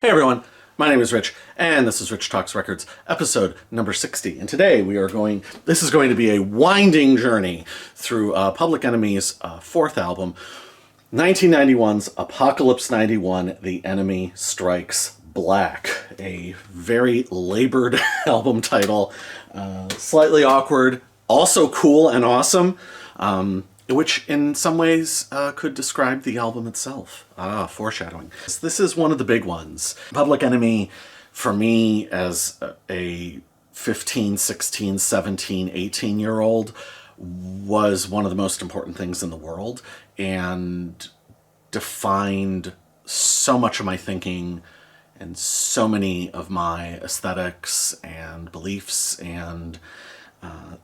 Hey everyone, my name is Rich, and this is Rich Talks Records, episode number 60. And today this is going to be a winding journey through Public Enemy's fourth album, 1991's Apocalypse 91, The Enemy Strikes Black. A very labored album title, slightly awkward, also cool and awesome. Which in some ways could describe the album itself. Foreshadowing. This is one of the big ones. Public Enemy, for me as a 15, 16, 17, 18-year-old, was one of the most important things in the world and defined so much of my thinking and so many of my aesthetics and beliefs, and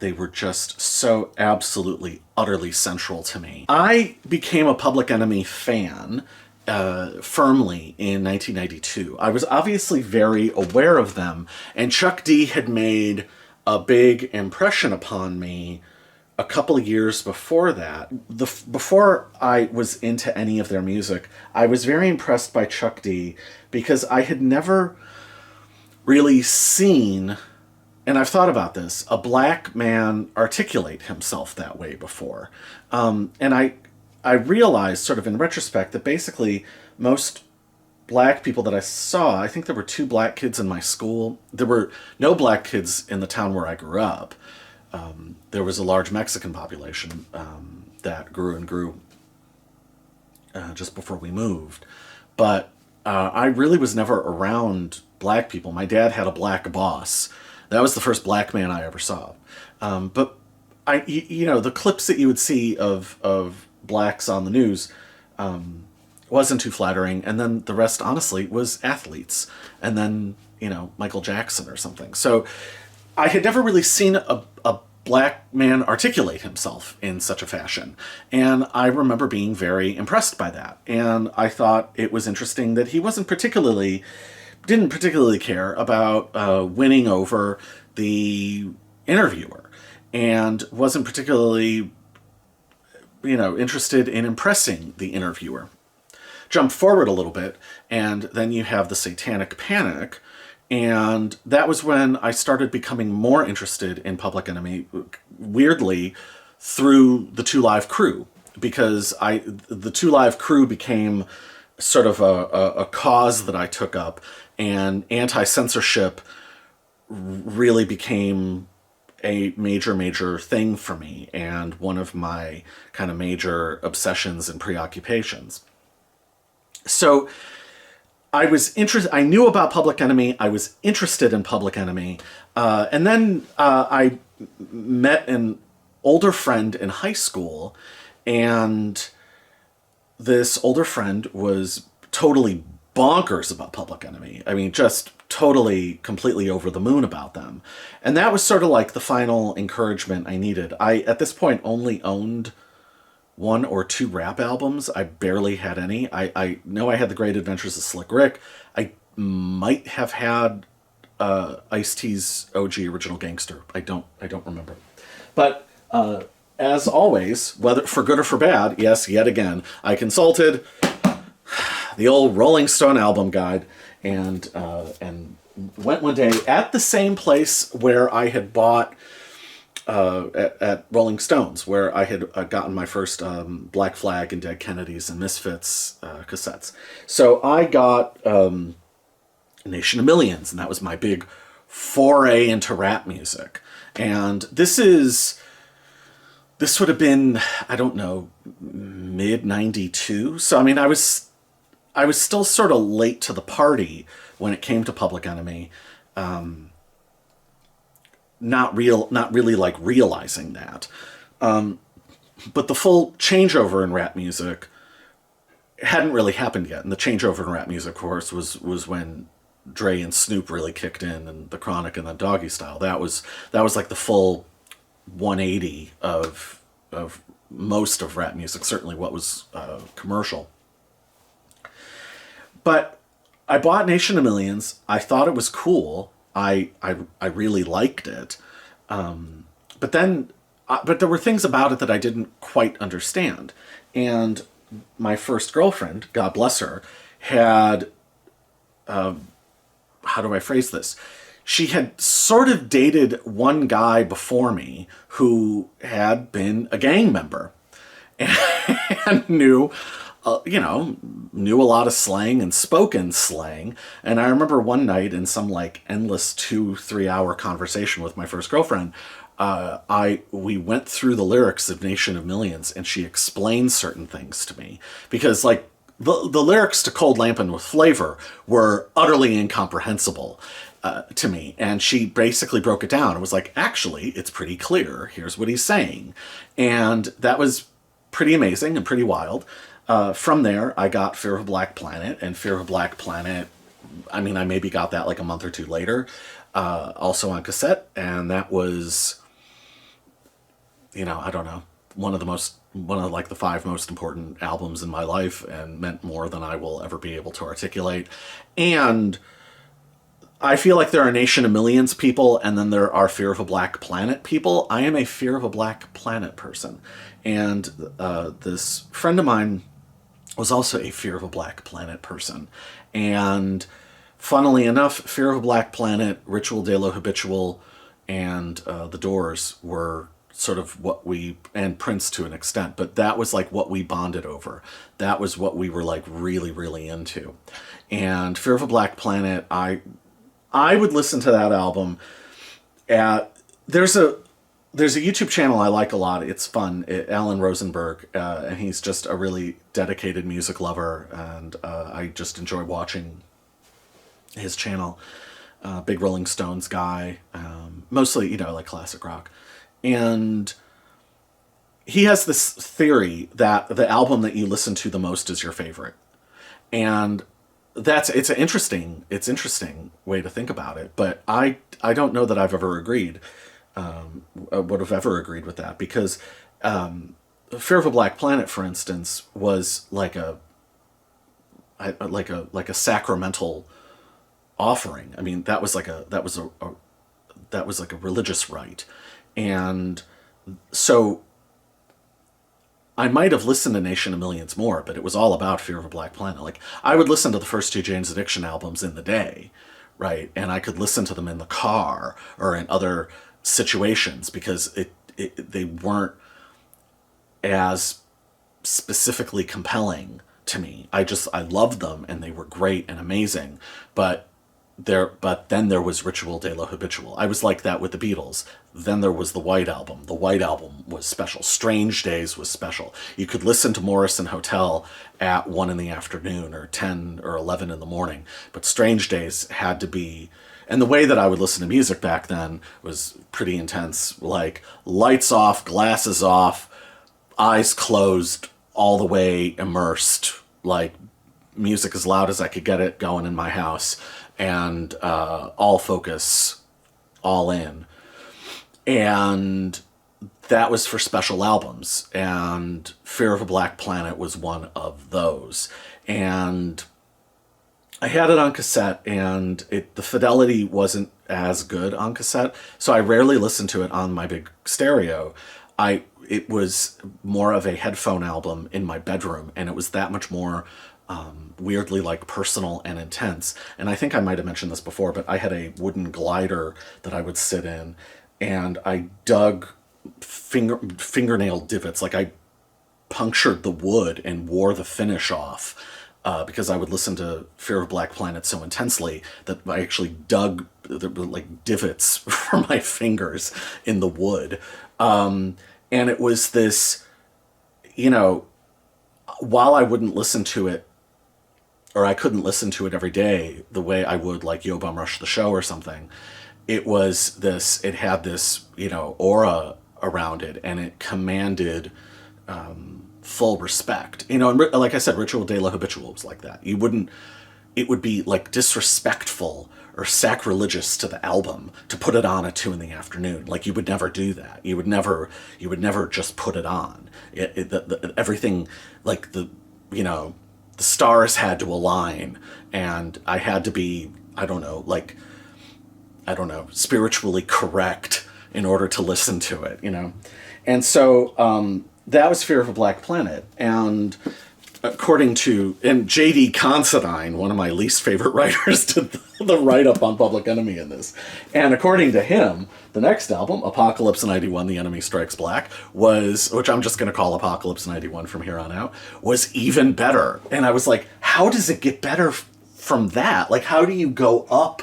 they were just so absolutely, utterly central to me. I became a Public Enemy fan firmly in 1992. I was obviously very aware of them, and Chuck D had made a big impression upon me a couple of years before that. Before I was into any of their music, I was very impressed by Chuck D because I had never really seen, and I've thought about this, a black man articulate himself that way before. And I realized sort of in retrospect that basically most black people that I saw, I think there were two black kids in my school. There were no black kids in the town where I grew up. There was a large Mexican population that grew and grew just before we moved. But I really was never around black people. My dad had a black boss. That was the first black man I ever saw. But the clips that you would see of blacks on the news wasn't too flattering. And then the rest, honestly, was athletes. And then, Michael Jackson or something. So I had never really seen a black man articulate himself in such a fashion. And I remember being very impressed by that. And I thought it was interesting that he didn't particularly care about winning over the interviewer, and wasn't particularly, interested in impressing the interviewer. Jump forward a little bit, and then you have the Satanic Panic, and that was when I started becoming more interested in Public Enemy, weirdly, through the Two Live Crew, because the Two Live Crew became sort of a cause that I took up, and anti-censorship really became a major thing for me, and one of my kind of major obsessions and preoccupations. So I was interested. I knew about Public Enemy. I was interested in Public Enemy, and then I met an older friend in high school, and this older friend was totally bonkers about Public Enemy. I mean, just totally, completely over the moon about them. And that was sort of like the final encouragement I needed. I, at this point, only owned one or two rap albums. I barely had any. I know I had The Great Adventures of Slick Rick. I might have had Ice-T's OG Original Gangster. I don't remember. But as always, whether for good or for bad, yes, yet again, I consulted the old Rolling Stone album guide, and went one day at the same place where I had bought at Rolling Stones, where I had gotten my first Black Flag and Dead Kennedys and Misfits cassettes. So I got Nation of Millions, and that was my big foray into rap music. And this would have been, I don't know, mid-92. So, I mean, I was still sort of late to the party when it came to Public Enemy. Not really like realizing that. But the full changeover in rap music hadn't really happened yet. And the changeover in rap music, of course, was when Dre and Snoop really kicked in, and The Chronic and then Doggy Style. That was like the full 180 of most of rap music, certainly what was commercial. But I bought Nation of Millions. I thought it was cool. I really liked it. But there were things about it that I didn't quite understand. And my first girlfriend, God bless her, had how do I phrase this? She had sort of dated one guy before me who had been a gang member and knew a lot of slang and spoken slang. And I remember one night in some like endless 2-3 hour conversation with my first girlfriend, we went through the lyrics of Nation of Millions, and she explained certain things to me because like the lyrics to Cold Lampin' with Flavor were utterly incomprehensible to me. And she basically broke it down and was like, actually, it's pretty clear. Here's what he's saying. And that was pretty amazing and pretty wild. From there, I got Fear of a Black Planet, and Fear of a Black Planet, I mean, I maybe got that like a month or two later, also on cassette. And that was, I don't know, one of like the 5 most important albums in my life, and meant more than I will ever be able to articulate. And I feel like there are Nation of Millions people, and then there are Fear of a Black Planet people. I am a Fear of a Black Planet person. And this friend of mine was also a Fear of a Black Planet person. And funnily enough, Fear of a Black Planet, Ritual de lo Habitual, and The Doors were sort of and Prince to an extent, but that was like what we bonded over. That was what we were like really, really into. And Fear of a Black Planet, I would listen to that album there's a YouTube channel I like a lot. It's fun. Alan Rosenberg, and he's just a really dedicated music lover, and I just enjoy watching his channel. Big Rolling Stones guy, mostly, like classic rock. And he has this theory that the album that you listen to the most is your favorite. And it's an interesting way to think about it, but I don't know that I've ever agreed, would have ever agreed with that, because Fear of a Black Planet, for instance, was like a sacramental offering. I mean, that was like a religious rite. And so I might have listened to Nation of Millions more, but it was all about Fear of a Black Planet. Like, I would listen to the first 2 Jane's Addiction albums in the day, right? And I could listen to them in the car or in other situations because they weren't as specifically compelling to me. I loved them, and they were great and amazing, but then there was Ritual de lo Habitual. I was like that with the Beatles. Then there was the White Album. The White Album was special. Strange Days was special. You could listen to Morrison Hotel at 1 in the afternoon or 10 or 11 in the morning, but Strange Days had to be. And the way that I would listen to music back then was pretty intense. Like, lights off, glasses off, eyes closed, all the way immersed, like music as loud as I could get it going in my house, and all focus, all in. And that was for special albums, and Fear of a Black Planet was one of those. And I had it on cassette, and the fidelity wasn't as good on cassette, so I rarely listened to it on my big stereo. It was more of a headphone album in my bedroom, and it was that much more weirdly like personal and intense. And I think I might have mentioned this before, but I had a wooden glider that I would sit in, and I dug fingernail divots. Like, I punctured the wood and wore the finish off because I would listen to Fear of Black Planet so intensely that I actually dug like divots for my fingers in the wood. And it was this, while I wouldn't listen to it, or I couldn't listen to it every day the way I would like Yo Bum Rush the Show or something, it had this, aura around it, and it commanded full respect. And like I said, Ritual de lo Habitual was like that. It would be like disrespectful or sacrilegious to the album to put it on at 2 in the afternoon. Like, you would never do that. You would never just put it on. Everything, like the stars had to align, and I had to be, spiritually correct in order to listen to it, And so that was Fear of a Black Planet. And according to, and J.D. Considine, one of my least favorite writers, did the write-up on Public Enemy in this. And according to him, the next album, Apocalypse 91, The Enemy Strikes Black, was, which I'm just going to call Apocalypse 91 from here on out, was even better. And I was like, how does it get better from that? Like, how do you go up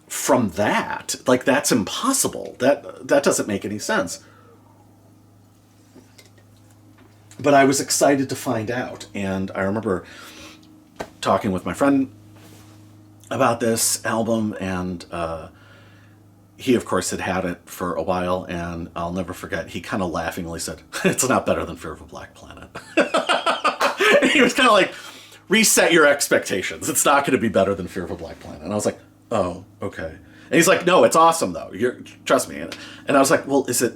from that? Like, that's impossible. That doesn't make any sense. But I was excited to find out, and I remember talking with my friend about this album, and he, of course, had it for a while, and I'll never forget, he kind of laughingly said, "It's not better than Fear of a Black Planet." He was kind of like, reset your expectations. It's not going to be better than Fear of a Black Planet. And I was like, oh, okay. And he's like, no, it's awesome, though. Trust me. And I was like, well, is it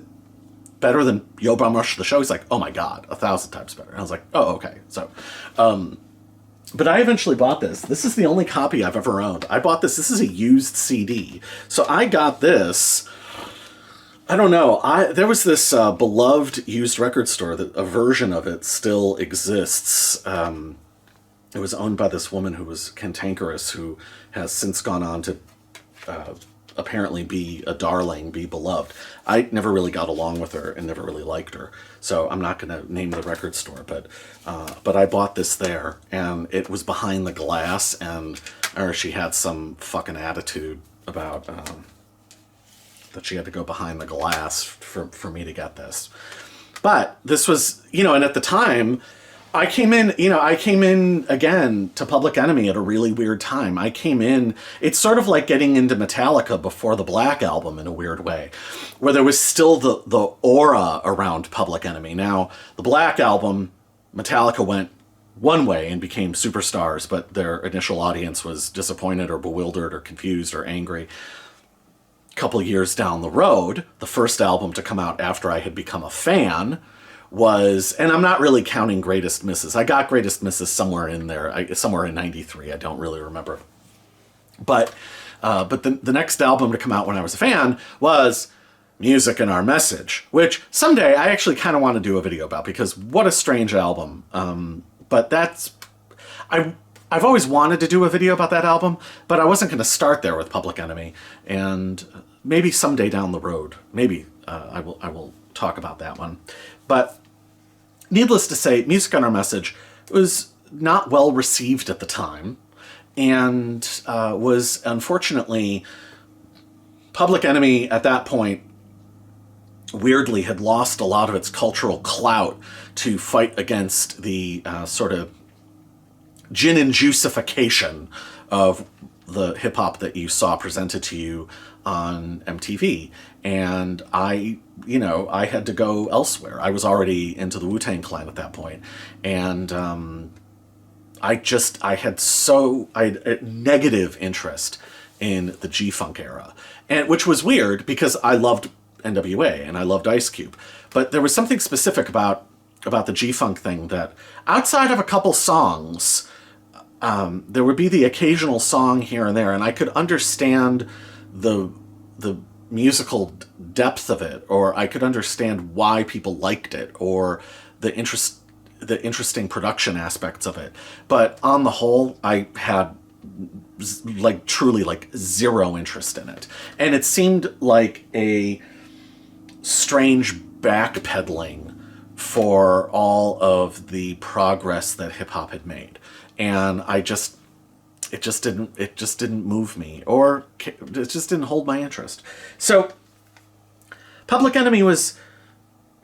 better than Yo Bum Rush the Show? He's like, oh my God, 1,000 times better. And I was like, oh, okay. So, but I eventually bought this. This is the only copy I've ever owned. I bought this. This is a used CD. So I got this. I don't know. There was this beloved used record store that a version of it still exists. It was owned by this woman who was cantankerous, who has since gone on to apparently be a darling, be beloved. I never really got along with her and never really liked her, so I'm not going to name the record store, but I bought this there, and it was behind the glass, and she had some fucking attitude about that she had to go behind the glass for me to get this. But this was, and at the time, I came in again to Public Enemy at a really weird time. I came in, it's sort of like getting into Metallica before the Black Album in a weird way, where there was still the aura around Public Enemy. Now, the Black Album, Metallica went one way and became superstars, but their initial audience was disappointed or bewildered or confused or angry. A couple of years down the road, the first album to come out after I had become a fan was, and I'm not really counting Greatest Misses. I got Greatest Misses somewhere in there, somewhere in 93. I don't really remember. But the next album to come out when I was a fan was Music and Our Message, which someday I actually kind of want to do a video about, because what a strange album. But I've always wanted to do a video about that album, but I wasn't going to start there with Public Enemy. And maybe someday down the road, maybe I will talk about that one. But needless to say, Music on Our Message was not well received at the time, and was, unfortunately, Public Enemy at that point weirdly had lost a lot of its cultural clout to fight against the sort of gin and juicification of the hip-hop that you saw presented to you on MTV. And I had to go elsewhere. I was already into the Wu-Tang Clan at that point. And I had a negative interest in the G-Funk era. And which was weird, because I loved NWA and I loved Ice Cube. But there was something specific about the G-Funk thing that, outside of a couple songs, there would be the occasional song here and there, and I could understand the musical depth of it, or I could understand why people liked it, or the interesting production aspects of it. But on the whole, I had truly zero interest in it. And it seemed like a strange backpedaling for all of the progress that hip hop had made. And it just didn't move me, or it just didn't hold my interest. So Public Enemy was,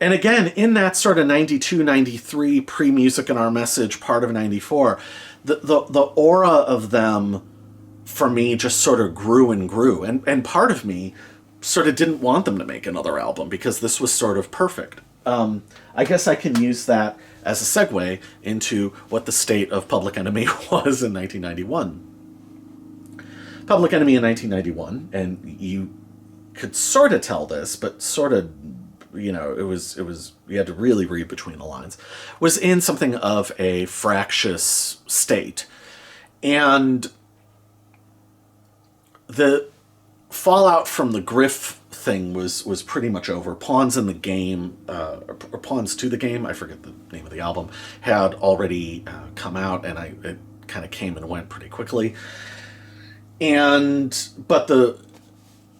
and again, in that sort of 92, 93 pre-Music and Our Message, part of 94, the aura of them for me just sort of grew and grew. And part of me sort of didn't want them to make another album, because this was sort of perfect. I guess I can use that as a segue into what the state of Public Enemy was in 1991. Public Enemy in 1991, and you could sort of tell this, but sort of, it was you had to really read between the lines, was in something of a fractious state. And the fallout from the Griff thing was pretty much over. Pawns in the Game, or Pawns to the Game, I forget the name of the album, had already come out, and it kind of came and went pretty quickly. But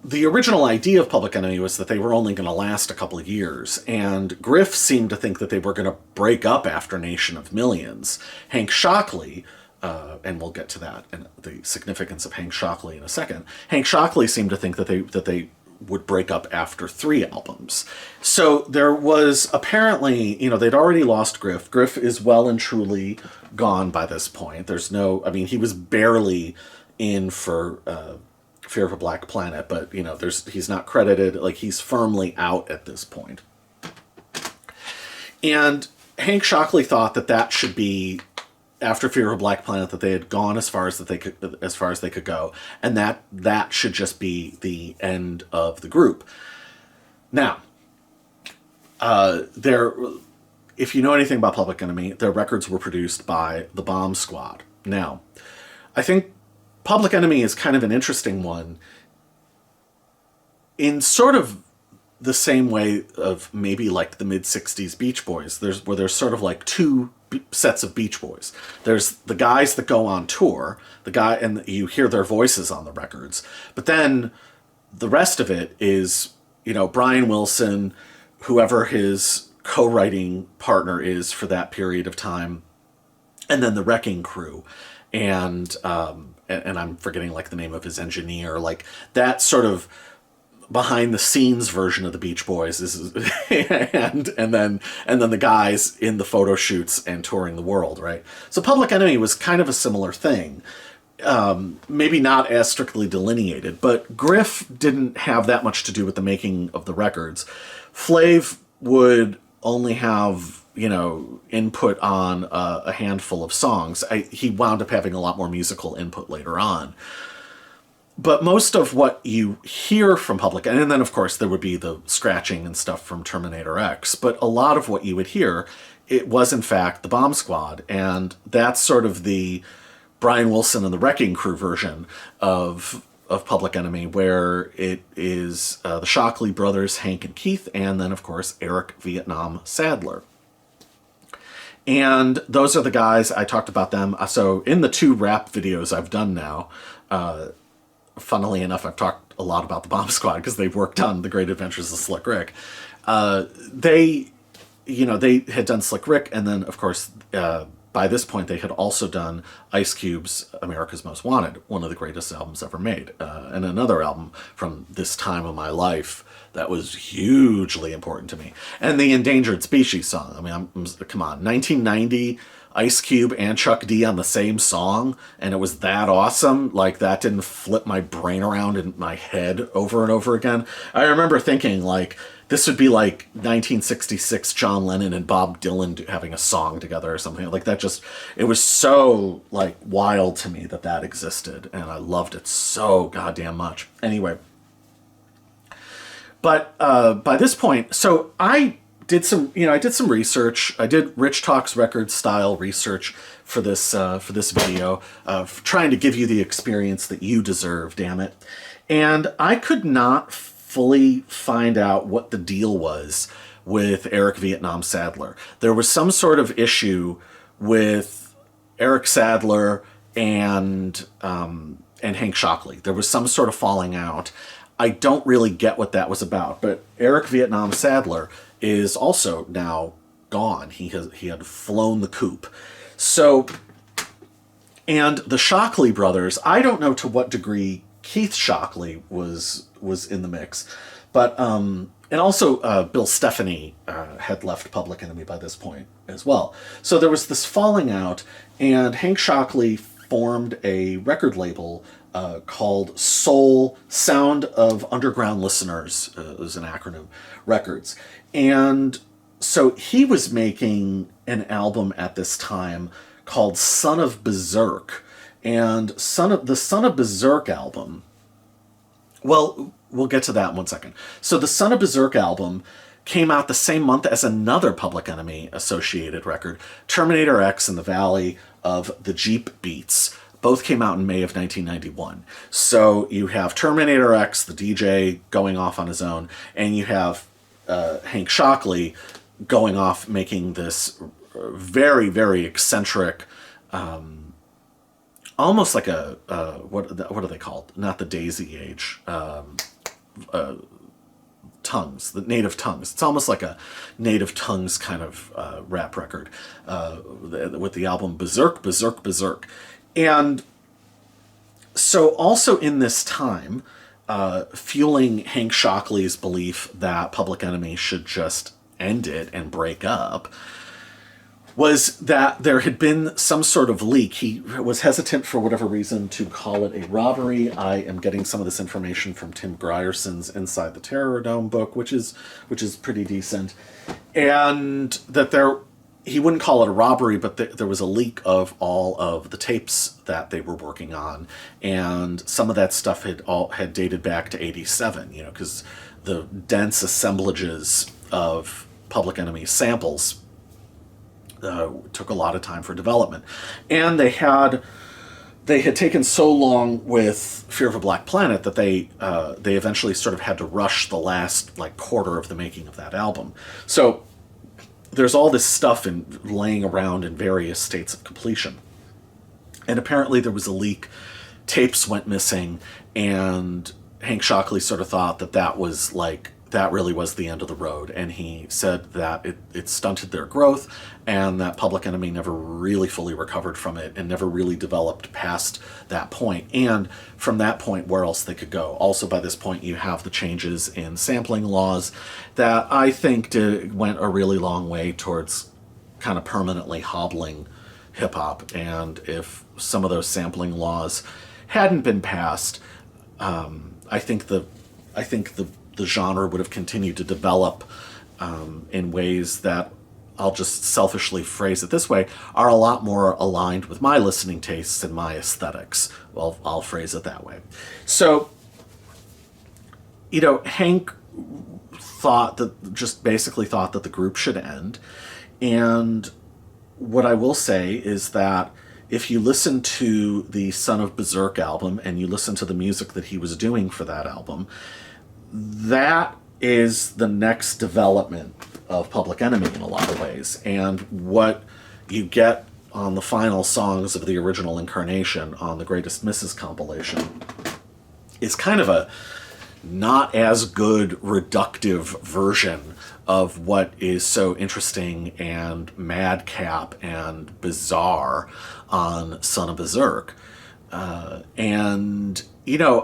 the original idea of Public Enemy was that they were only going to last a couple of years, and Griff seemed to think that they were going to break up after Nation of Millions. Hank Shocklee, and we'll get to that and the significance of Hank Shocklee in a second. Hank Shocklee seemed to think that they would break up after 3 albums. So there was apparently, they'd already lost Griff. Griff is well and truly gone by this point. He was barely in for Fear of a Black Planet, but he's not credited. Like, he's firmly out at this point. And Hank Shocklee thought that should be, after Fear of a Black Planet, that they had gone as far as they could go, and that should just be the end of the group. Now, if you know anything about Public Enemy, their records were produced by the Bomb Squad. Now, I think Public Enemy is kind of an interesting one in sort of the same way of maybe like the mid-60s Beach Boys. There's sort of like 2 sets of Beach Boys. There's the guys that go on tour, and you hear their voices on the records. But then the rest of it is, Brian Wilson, whoever his co-writing partner is for that period of time, and then the Wrecking Crew, and I'm forgetting like the name of his engineer. Like, that sort of behind the scenes version of the Beach Boys is and then the guys in the photo shoots and touring the world, right? So Public Enemy was kind of a similar thing. Maybe not as strictly delineated, but Griff didn't have that much to do with the making of the records. Flav would only have, input on a handful of songs. He wound up having a lot more musical input later on. But most of what you hear from Public, and then of course there would be the scratching and stuff from Terminator X, but a lot of what you would hear, it was in fact the Bomb Squad, and that's sort of the Brian Wilson and the Wrecking Crew version of Public Enemy, where it is the Shocklee brothers, Hank and Keith, and then of course Eric Vietnam Sadler. And those are the guys, I talked about them. So in the 2 rap videos I've done now, funnily enough, I've talked a lot about the Bomb Squad because they've worked on The Great Adventures of Slick Rick. They had done Slick Rick, and then, of course, by this point, they had also done Ice Cube's America's Most Wanted, one of the greatest albums ever made, and another album from this time of my life that was hugely important to me. And the Endangered Species song. I mean, come on, 1990... Ice Cube and Chuck D on the same song, and it was that awesome. Like, that didn't flip my brain around in my head over and over again. I remember thinking, like, this would be like 1966 John Lennon and Bob Dylan having a song together or something. Like, that just, it was so, like, wild to me that existed, and I loved it so goddamn much. Anyway. But by this point, so I did some research. I did Rich Talks Records style research for this video, trying to give you the experience that you deserve, damn it. And I could not fully find out what the deal was with Eric Vietnam Sadler. There was some sort of issue with Eric Sadler and Hank Shocklee. There was some sort of falling out. I don't really get what that was about, but Eric Vietnam Sadler is also now gone. He had flown the coop. So, and the Shocklee brothers, I don't know to what degree Keith Shocklee was in the mix, but and also Bill Stephanie had left Public Enemy by this point as well. So there was this falling out, and Hank Shocklee formed a record label called Soul Sound of Underground Listeners, is an acronym, Records. And so he was making an album at this time called Son of Berserk. And the Son of Berserk album, well, we'll get to that in one second. So the Son of Berserk album came out the same month as another Public Enemy associated record, Terminator X in the Valley of the Jeep Beats, Both came out in May of 1991. So you have Terminator X, the DJ, going off on his own, and you have Hank Shocklee going off making this very, very eccentric, almost like a, what are they called? Not the Daisy Age. Tongues, the Native Tongues. It's almost like a Native Tongues kind of rap record with the album Berserk, Berserk, Berserk. And so also in this time, fueling Hank Shocklee's belief that Public Enemy should just end it and break up was that there had been some sort of leak. He was hesitant for whatever reason to call it a robbery. I am getting some of this information from Tim Grierson's Inside the Terror Dome book, which is pretty decent. And that he wouldn't call it a robbery, but there was a leak of all of the tapes that they were working on, and some of that stuff had dated back to '87. Because the dense assemblages of Public Enemy samples took a lot of time for development, and they had taken so long with Fear of a Black Planet that they eventually sort of had to rush the last quarter of the making of that album. So there's all this stuff laying around in various states of completion. And apparently there was a leak, tapes went missing, and Hank Shocklee sort of thought that really was the end of the road. And he said that it stunted their growth, and that Public Enemy never really fully recovered from it and never really developed past that point. And from that point, where else they could go. Also, by this point, you have the changes in sampling laws that I think went a really long way towards kind of permanently hobbling hip-hop. And if some of those sampling laws hadn't been passed, I think the genre would have continued to develop in ways that, I'll just selfishly phrase it this way, are a lot more aligned with my listening tastes and my aesthetics. Well, I'll phrase it that way. So, Hank basically thought that the group should end. And what I will say is that if you listen to the Son of Berserk album and you listen to the music that he was doing for that album, that is the next development of Public Enemy in a lot of ways. And what you get on the final songs of the original incarnation on the Greatest Misses compilation is kind of a not as good reductive version of what is so interesting and madcap and bizarre on Son of Berserk. And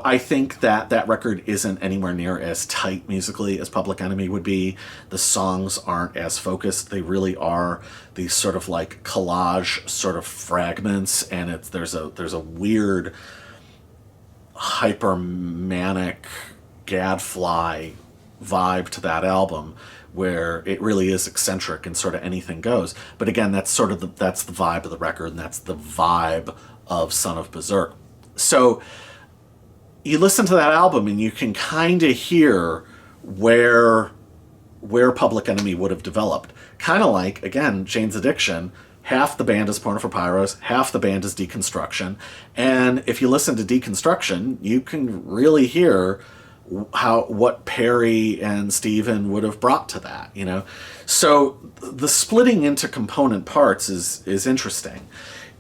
I think that record isn't anywhere near as tight musically as Public Enemy would be. The songs aren't as focused. They really are these sort of collage sort of fragments, and there's a weird hyper manic gadfly vibe to that album where it really is eccentric and sort of anything goes. But again, that's the vibe of the record, and that's the vibe of Son of Berserk. So you listen to that album and you can kind of hear where Public Enemy would have developed. Kind of like, again, Jane's Addiction. Half the band is Porno for Pyros, half the band is Deconstruction. And if you listen to Deconstruction, you can really hear what Perry and Steven would have brought to that, So the splitting into component parts is interesting.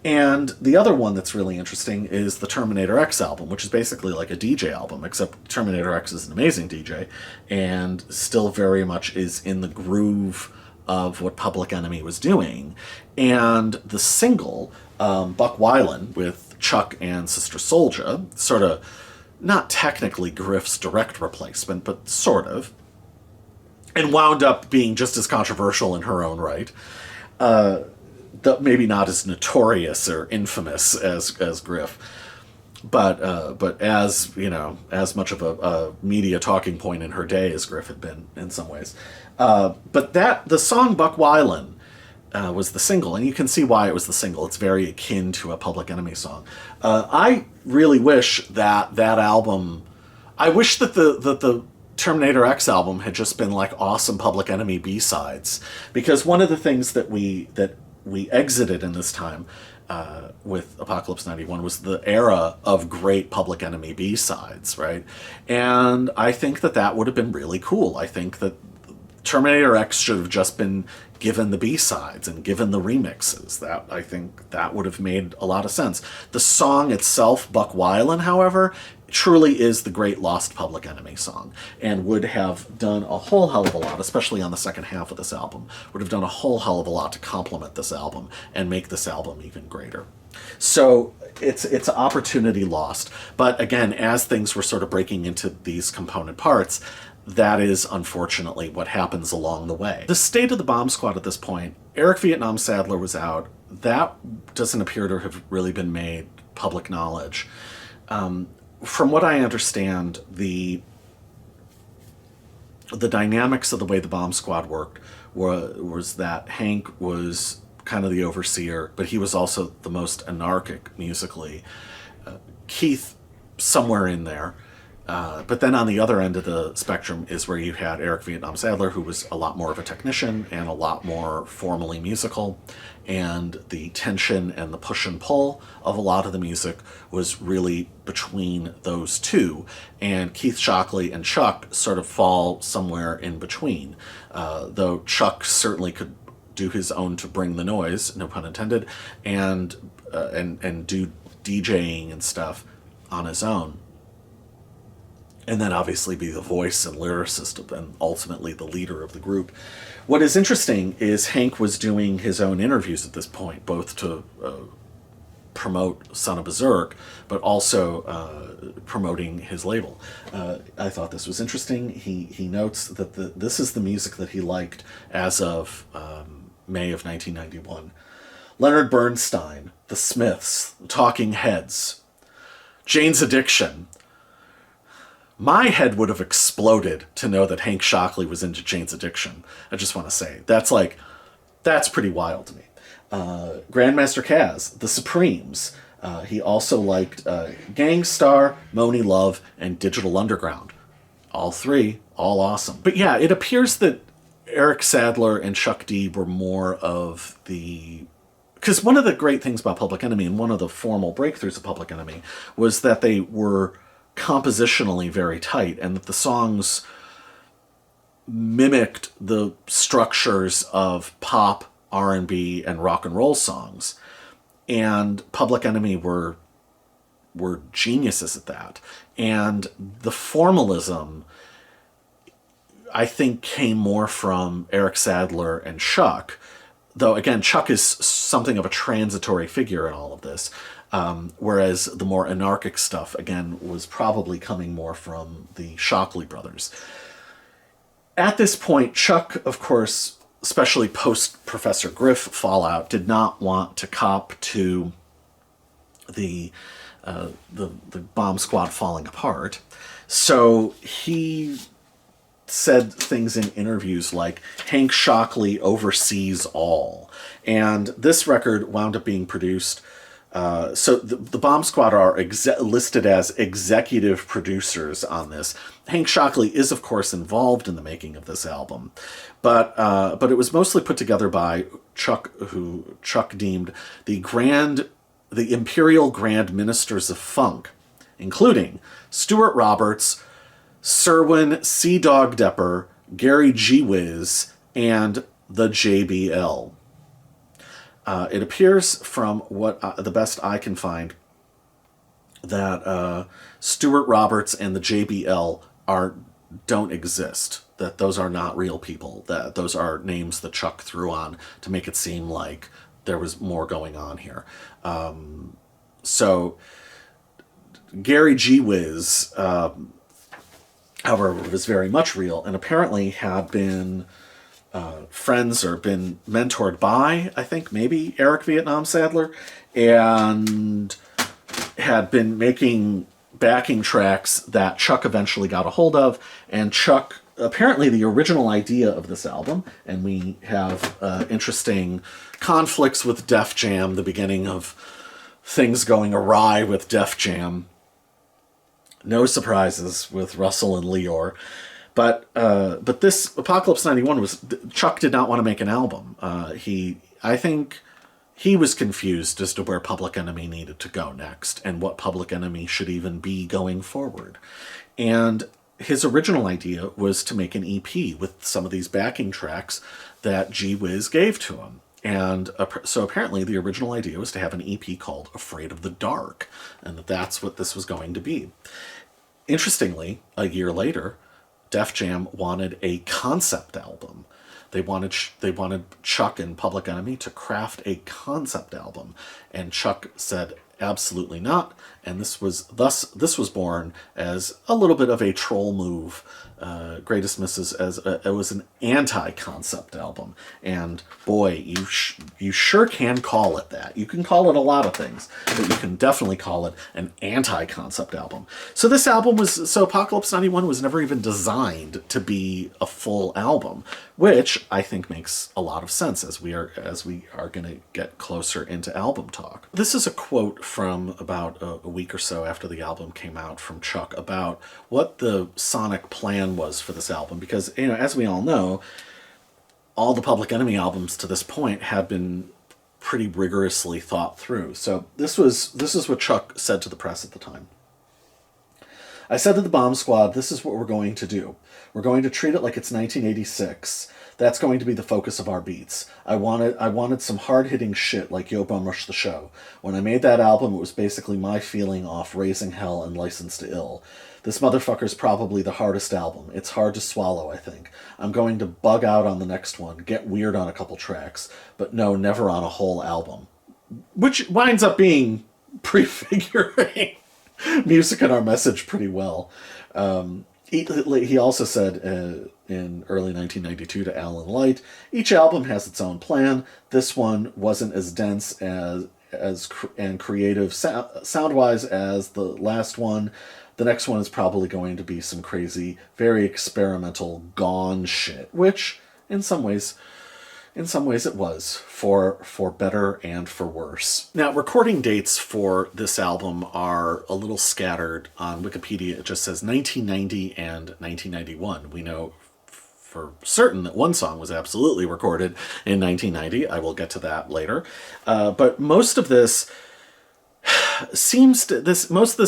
And the other one that's really interesting is the Terminator X album, which is basically like a DJ album, except Terminator X is an amazing DJ and still very much is in the groove of what Public Enemy was doing. And the single, Buck Wyland with Chuck and Sister Souljah, sort of not technically Griff's direct replacement, but sort of, and wound up being just as controversial in her own right. Maybe not as notorious or infamous as Griff, but as as much of a media talking point in her day as Griff had been in some ways. But the song Buck Wyland was the single, and you can see why it was the single. It's very akin to a Public Enemy song. I really wish that album. I wish that the Terminator X album had just been awesome Public Enemy B-sides, because one of the things that we exited in this time with Apocalypse 91 was the era of great Public Enemy B-sides, right? And I think that that would have been really cool. I think that Terminator X should have just been given the B-sides and given the remixes. That, I think that would have made a lot of sense. The song itself, Buck Wyland, however, truly is the great lost Public Enemy song, and would have done a whole hell of a lot, especially on the second half of this album, would have done a whole hell of a lot to complement this album and make this album even greater. So it's an opportunity lost. But again, as things were sort of breaking into these component parts, that is unfortunately what happens along the way. The state of the Bomb Squad at this point, Eric Vietnam Sadler was out. That doesn't appear to have really been made public knowledge. From what I understand, the dynamics of the way the Bomb Squad worked was that Hank was kind of the overseer, but he was also the most anarchic musically. Keith, somewhere in there. But then on the other end of the spectrum is where you had Eric Vietnam Sadler, who was a lot more of a technician and a lot more formally musical. And the tension and the push and pull of a lot of the music was really between those two. And Keith Shockley and Chuck sort of fall somewhere in between. Though Chuck certainly could do his own to bring the noise, no pun intended, and do DJing and stuff on his own. And then obviously be the voice and lyricist and ultimately the leader of the group. What is interesting is Hank was doing his own interviews at this point, both to promote Son of Berserk, but also promoting his label. I thought this was interesting. He notes that this is the music that he liked as of May of 1991. Leonard Bernstein, The Smiths, Talking Heads, Jane's Addiction. My head would have exploded to know that Hank Shockley was into Jane's Addiction. I just want to say. That's pretty wild to me. Grandmaster Caz, The Supremes. He also liked Gangstar, Moni Love, and Digital Underground. All three, all awesome. But yeah, it appears that Eric Sadler and Chuck D were more of the... Because one of the great things about Public Enemy, and one of the formal breakthroughs of Public Enemy, was that they were compositionally very tight, and that the songs mimicked the structures of pop, R&B, and rock and roll songs. And Public Enemy were geniuses at that. And the formalism, I think, came more from Eric Sadler and Chuck, though again, Chuck is something of a transitory figure in all of this. Whereas the more anarchic stuff, again, was probably coming more from the Shockley brothers. At this point, Chuck, of course, especially post-Professor Griff fallout, did not want to cop to the Bomb Squad falling apart. So he said things in interviews like, Hank Shockley oversees all. And this record wound up being produced... So the Bomb Squad are listed as executive producers on this. Hank Shockley is, of course, involved in the making of this album, but it was mostly put together by Chuck, who Chuck deemed the Imperial Grand Ministers of Funk, including Stuart Roberts, Serwin C. Dog Depper, Gary G-Wiz, and the JBL. It appears from what the best I can find that Stuart Roberts and the JBL don't exist. That those are not real people. That those are names that Chuck threw on to make it seem like there was more going on here. So Gary G-Wiz, however, was very much real and apparently had been... friends or been mentored by, I think, maybe Eric Vietnam Sadler, and had been making backing tracks that Chuck eventually got a hold of. And Chuck, apparently the original idea of this album, and we have interesting conflicts with Def Jam, the beginning of things going awry with Def Jam. No surprises with Russell and Leor. But this Apocalypse 91 was... Chuck did not want to make an album. I think he was confused as to where Public Enemy needed to go next and what Public Enemy should even be going forward. And his original idea was to make an EP with some of these backing tracks that G-Wiz gave to him. And so apparently the original idea was to have an EP called Afraid of the Dark, and that's what this was going to be. Interestingly, a year later, Def Jam wanted a concept album. They wanted Chuck and Public Enemy to craft a concept album, and Chuck said absolutely not. And this was born as a little bit of a troll move. Greatest Misses as it was an anti-concept album, and boy, you sure can call it that. You can call it a lot of things, but you can definitely call it an anti-concept album. So this album Apocalypse 91 was never even designed to be a full album, which I think makes a lot of sense as we are going to get closer into album talk. This is a quote from about a week or so after the album came out from Chuck about what the sonic plan was for this album, because as we all know, all the Public Enemy albums to this point have been pretty rigorously thought through. So this is what Chuck said to the press at the time. I said to the Bomb Squad, this is what we're going to do. We're going to treat it like it's 1986. That's going to be the focus of our beats. I wanted some hard-hitting shit like Yo Bum Rush the Show. When I made that album, it was basically my feeling off Raising Hell and License to Ill. This motherfucker's probably the hardest album. It's hard to swallow, I think. I'm going to bug out on the next one, get weird on a couple tracks, but no, never on a whole album. Which winds up being prefiguring music and our message pretty well. He also said in early 1992 to Alan Light, each album has its own plan. This one wasn't as dense and creative sound-wise as the last one. The next one is probably going to be some crazy, very experimental gone shit, which in some ways it was, for better and for worse. Now, recording dates for this album are a little scattered. On Wikipedia, it just says 1990 and 1991. We know for certain that one song was absolutely recorded in 1990. I will get to that later. But most of this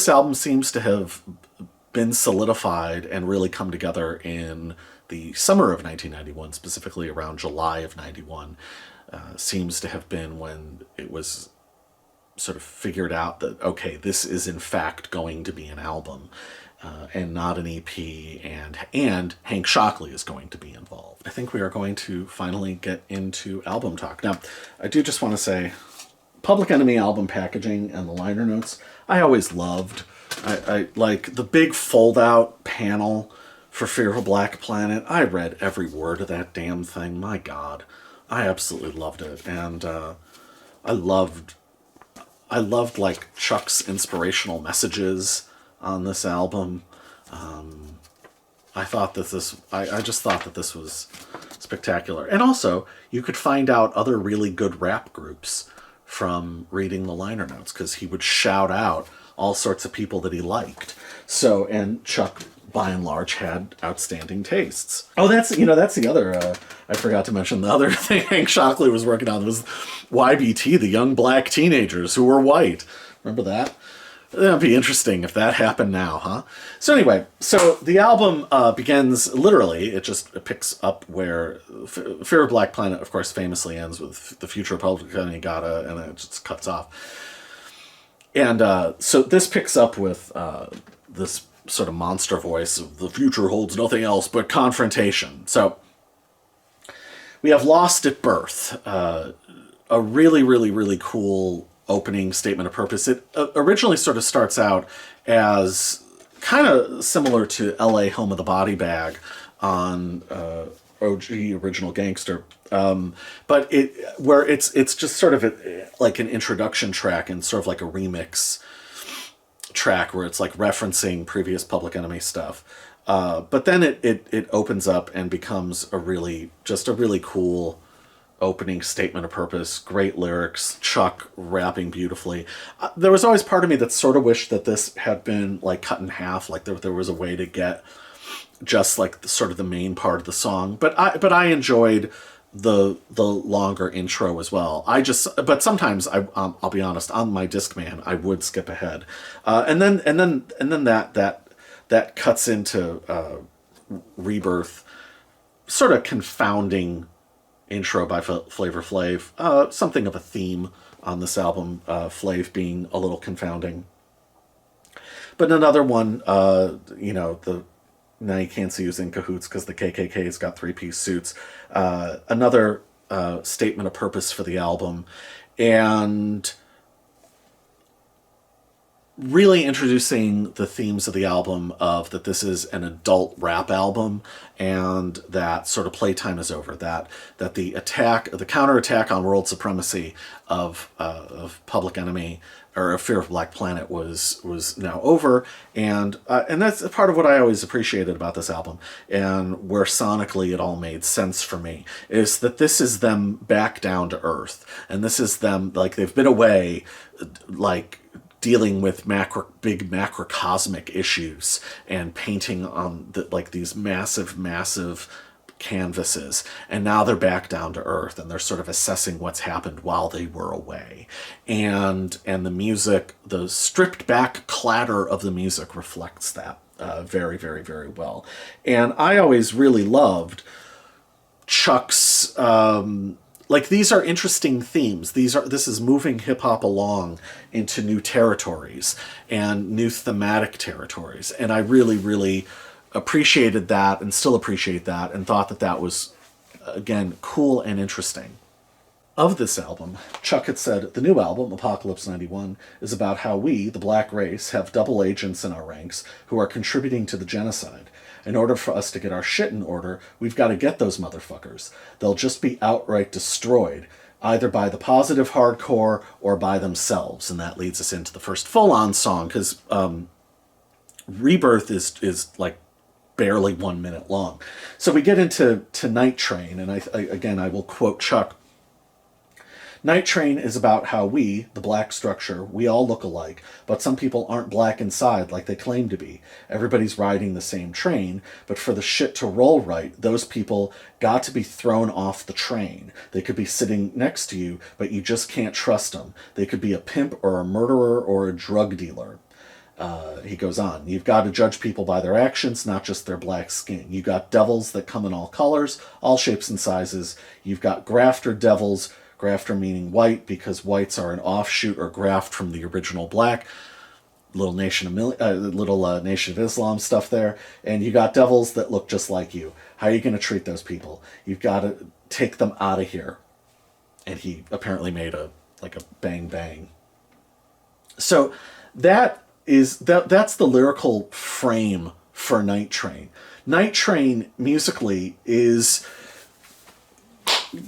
album seems to have been solidified and really come together in the summer of 1991, specifically around July of 91, seems to have been when it was sort of figured out that, okay, this is in fact going to be an album and not an EP, and Hank Shocklee is going to be involved. I think we are going to finally get into album talk. Now, I do just want to say, Public Enemy album packaging and the liner notes, I always loved. I like the big fold-out panel for Fear of a Black Planet. I read every word of that damn thing. My God, I absolutely loved it, and I loved like Chuck's inspirational messages on this album. I just thought that this was spectacular, and also you could find out other really good rap groups from reading the liner notes, because he would shout out all sorts of people that he liked. So, and Chuck, by and large, had outstanding tastes. Oh, that's the other, I forgot to mention, the other thing Hank Shocklee was working on was YBT, the Young Black Teenagers Who Were White. Remember that? That'd be interesting if that happened now, huh? So anyway, so the album begins, literally, it picks up where Fear of Black Planet, of course, famously ends with The Future of Public Enemy Gotta, and then it just cuts off. And so this picks up with this sort of monster voice of the future holds nothing else but confrontation. So we have Lost at Birth, a really, really, really cool opening statement of purpose. It originally sort of starts out as kind of similar to LA Home of the Body Bag on OG Original Gangster, but it's just sort of like an introduction track and sort of like a remix track where it's like referencing previous Public Enemy stuff. But then it opens up and becomes a really cool opening statement of purpose, great lyrics, Chuck rapping beautifully. There was always part of me that sort of wished that this had been like cut in half, like there was a way to get just like sort of the main part of the song. But I enjoyed the longer intro as well. But sometimes I'll be honest, on my Discman I would skip ahead, and then that cuts into Rebirth, sort of confounding intro by Flavor Flav, something of a theme on this album, Flav being a little confounding. But another one, the now you can't see who's in cahoots because the KKK's got three-piece suits. Another statement of purpose for the album, and really introducing the themes of the album of that this is an adult rap album, and that sort of playtime is over. That the counterattack on world supremacy of Public Enemy or of Fear of Black Planet was now over, and that's part of what I always appreciated about this album, and where sonically it all made sense for me, is that this is them back down to earth, and this is them, like, they've been away, like, dealing with big macrocosmic issues and painting on these massive canvases, and now they're back down to earth and they're sort of assessing what's happened while they were away, and the music, the stripped back clatter of the music reflects that very, very, very well. And I always really loved Chuck's these are interesting themes. This is moving hip hop along into new territories and new thematic territories. And I really, really appreciated that, and still appreciate that, and thought that was, again, cool and interesting. Of this album, Chuck had said, "The new album, Apocalypse 91, is about how we, the black race, have double agents in our ranks who are contributing to the genocide. In order for us to get our shit in order, we've got to get those motherfuckers. They'll just be outright destroyed, either by the positive hardcore or by themselves." And that leads us into the first full-on song, because Rebirth is like barely 1 minute long. So we get into Night Train, and I will quote Chuck. "Night Train is about how we, the black structure, we all look alike, but some people aren't black inside like they claim to be. Everybody's riding the same train, but for the shit to roll right, those people got to be thrown off the train. They could be sitting next to you, but you just can't trust them. They could be a pimp or a murderer or a drug dealer." He goes on, "You've got to judge people by their actions, not just their black skin. You got devils that come in all colors, all shapes and sizes. You've got grafter devils," grafter meaning white, because whites are an offshoot or graft from the original black. Little Nation of Islam stuff there. "And you got devils that look just like you. How are you going to treat those people? You've got to take them out of here." And he apparently made a bang bang. So that's the lyrical frame for Night Train. Night Train musically is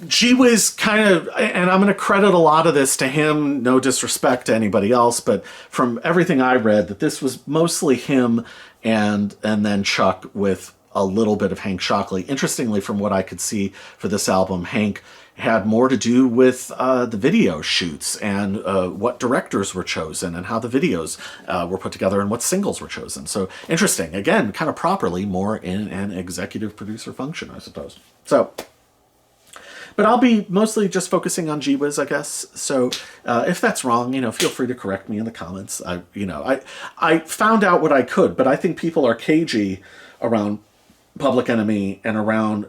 G-Wiz kind of, and I'm going to credit a lot of this to him, no disrespect to anybody else, but from everything I read, that this was mostly him and then Chuck with a little bit of Hank Shocklee. Interestingly, from what I could see for this album, Hank had more to do with the video shoots and what directors were chosen and how the videos were put together and what singles were chosen. So interesting. Again, kind of properly more in an executive producer function, I suppose. So, but I'll be mostly just focusing on G-Wiz, I guess. So if that's wrong, feel free to correct me in the comments. I found out what I could, but I think people are cagey around Public Enemy and around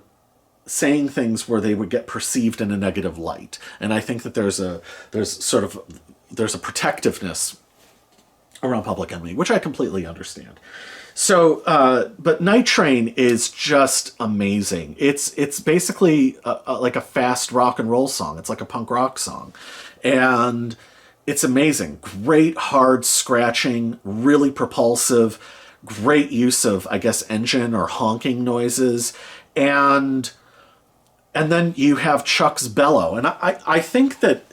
saying things where they would get perceived in a negative light. And I think that there's a protectiveness around Public Enemy, which I completely understand. So, but Night Train is just amazing. It's basically like a fast rock and roll song. It's like a punk rock song. And it's amazing. Great hard scratching, really propulsive, great use of, I guess, engine or honking noises. And then you have Chuck's bellow. And I think that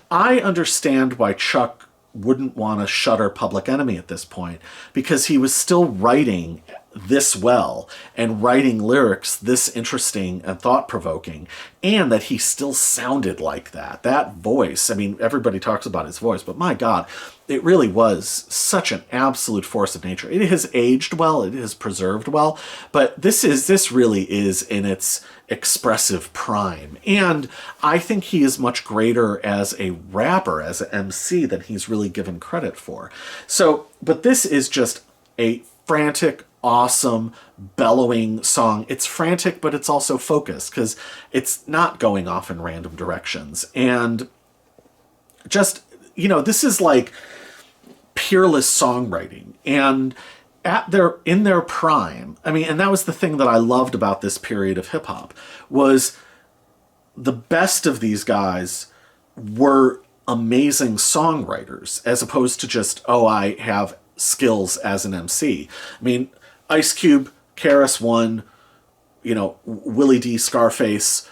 I understand why Chuck wouldn't want to shutter Public Enemy at this point, because he was still writing this well and writing lyrics this interesting and thought-provoking, and that he still sounded like that. That voice, I mean, everybody talks about his voice, but my God, it really was such an absolute force of nature. It has aged well, it has preserved well, but this really is in its expressive prime. And I think he is much greater as a rapper, as an MC, than he's really given credit for. So, but this is just a frantic, awesome, bellowing song. It's frantic, but it's also focused because it's not going off in random directions. And just, this is like peerless songwriting. And in their prime, I mean, and that was the thing that I loved about this period of hip hop, was the best of these guys were amazing songwriters, as opposed to just, oh, I have skills as an MC. I mean, Ice Cube, KRS-One, Willie D, Scarface,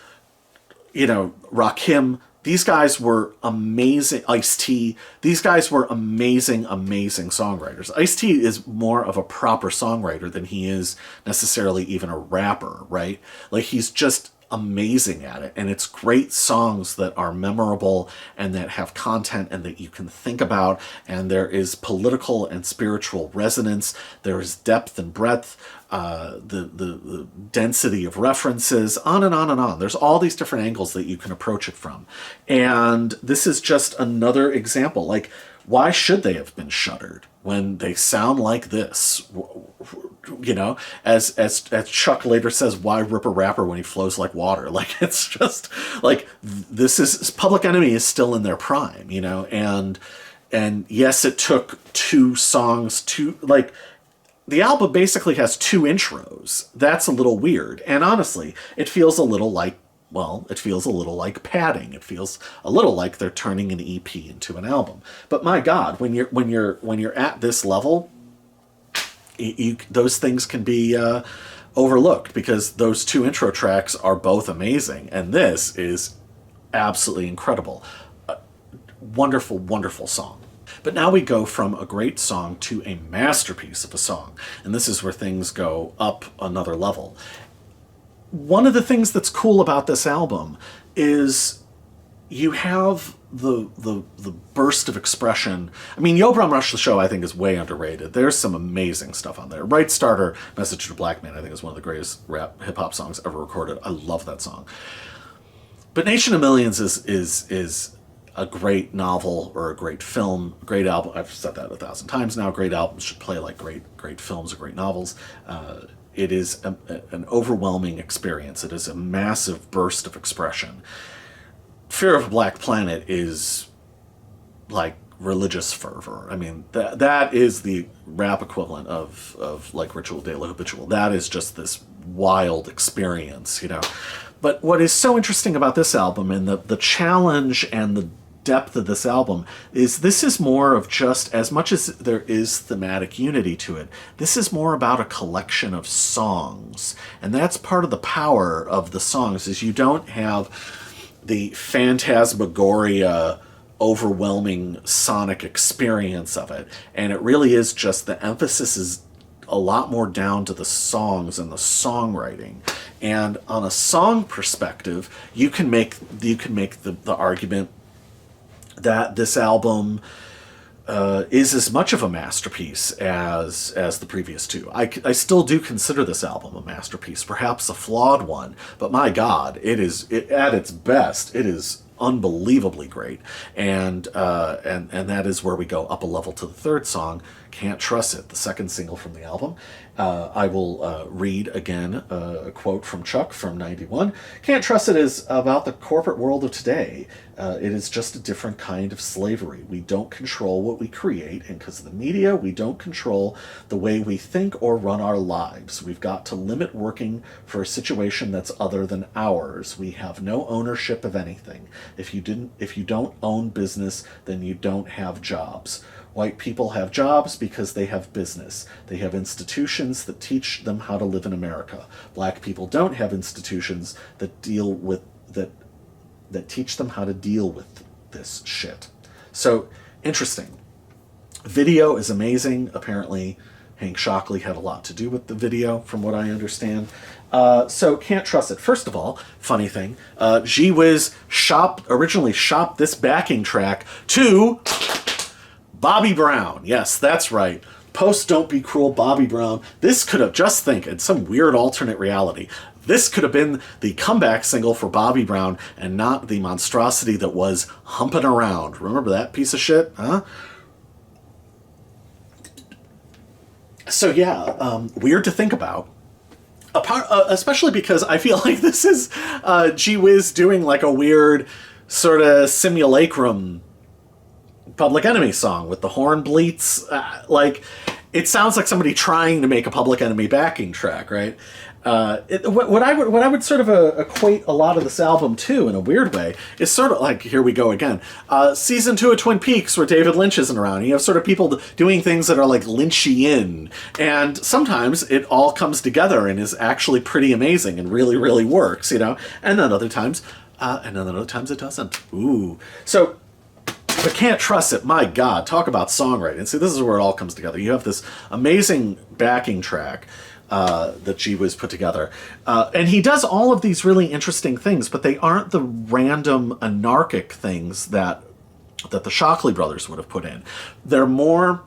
Rakim, these guys were amazing. Ice-T, these guys were amazing, amazing songwriters. Ice-T is more of a proper songwriter than he is necessarily even a rapper, right? Like, he's just amazing at it, and it's great songs that are memorable and that have content and that you can think about, and there is political and spiritual resonance, there is depth and breadth, the density of references, on and on and on. There's all these different angles that you can approach it from, and this is just another example. Like, why should they have been shuttered when they sound like this? As Chuck later says, why rip a rapper when he flows like water? Like, it's just like, Public Enemy is still in their prime, and yes, it took two songs to, like, the album basically has two intros. That's a little weird. And honestly, it feels a little like padding. It feels a little like they're turning an EP into an album. But my God, when you're at this level, those things can be overlooked, because those two intro tracks are both amazing, and this is absolutely incredible. Wonderful, wonderful song. But now we go from a great song to a masterpiece of a song, and this is where things go up another level. One of the things that's cool about this album is you have the burst of expression. I mean, Yo Brum Rush the Show, I think, is way underrated. There's some amazing stuff on there. Right Starter, Message to a Black Man, I think, is one of the greatest rap hip-hop songs ever recorded. I love that song. But Nation of Millions is a great novel, or a great film, great album. I've said that 1,000 times now. Great albums should play like great films or great novels. It is an overwhelming experience. It is a massive burst of expression. Fear of a Black Planet is like religious fervor. I mean, that is the rap equivalent of like Ritual de la Habitual. That is just this wild experience, But what is so interesting about this album, and the challenge and the depth of this album, is this is more of just, as much as there is thematic unity to it, this is more about a collection of songs. And that's part of the power of the songs, is you don't have the phantasmagoria, overwhelming sonic experience of it. And it really is just, the emphasis is a lot more down to the songs and the songwriting. And on a song perspective, you can make the argument that this album is as much of a masterpiece as the previous two. I still do consider this album a masterpiece, perhaps a flawed one, but my God, at its best, it is unbelievably great. And that is where we go up a level to the third song, Can't Trust It, the second single from the album. I will read again a quote from Chuck from '91. Can't Trust It is about the corporate world of today. It is just a different kind of slavery. We don't control what we create, and because of the media, we don't control the way we think or run our lives. We've got to limit working for a situation that's other than ours. We have no ownership of anything. If you don't own business, then you don't have jobs. White people have jobs because they have business. They have institutions that teach them how to live in America. Black people don't have institutions that teach them how to deal with this shit. So, interesting. Video is amazing. Apparently, Hank Shocklee had a lot to do with the video, from what I understand. So can't trust it. First of all, funny thing, G-Wiz originally shopped this backing track to Bobby Brown. Yes, that's right. Post Don't Be Cruel, Bobby Brown. This could have, just think, in some weird alternate reality, this could have been the comeback single for Bobby Brown and not the monstrosity that was Humpin' Around. Remember that piece of shit? Huh? So yeah, weird to think about. Especially because I feel like this is G-Wiz doing like a weird sort of simulacrum Public Enemy song with the horn bleats. Like, it sounds like somebody trying to make a Public Enemy backing track, right? What I would sort of equate a lot of this album to, in a weird way, is sort of like, here we go again, season 2 of Twin Peaks, where David Lynch isn't around. You have sort of people doing things that are like Lynchian, and sometimes it all comes together and is actually pretty amazing and really, really works, you know. And then other times it doesn't. Ooh, so. But can't trust it. My God, talk about songwriting. See, this is where it all comes together. You have this amazing backing track that G-Wiz put together. And he does all of these really interesting things, but they aren't the random anarchic things that the Shocklee brothers would have put in. They're more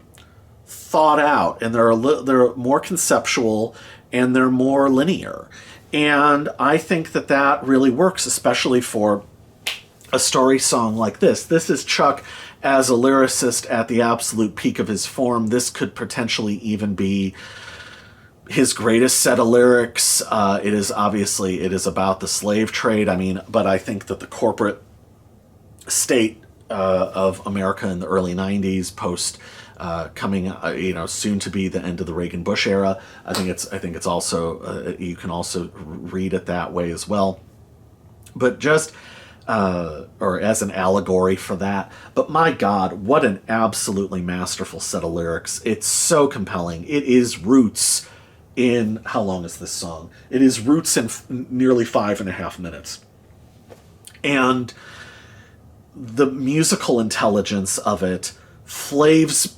thought out, and they're more conceptual, and they're more linear. And I think that really works, especially for a story song like this. This is Chuck as a lyricist at the absolute peak of his form. This could potentially even be his greatest set of lyrics. It is about the slave trade. I mean, but I think that the corporate state of America in the early 90s, post coming, soon to be the end of the Reagan-Bush era, I think it's also, you can also read it that way as well. But just or as an allegory for that. But my God, what an absolutely masterful set of lyrics. It's so compelling. It is roots in, how long is this song? It is roots in nearly 5.5 minutes. And the musical intelligence of it, Flav's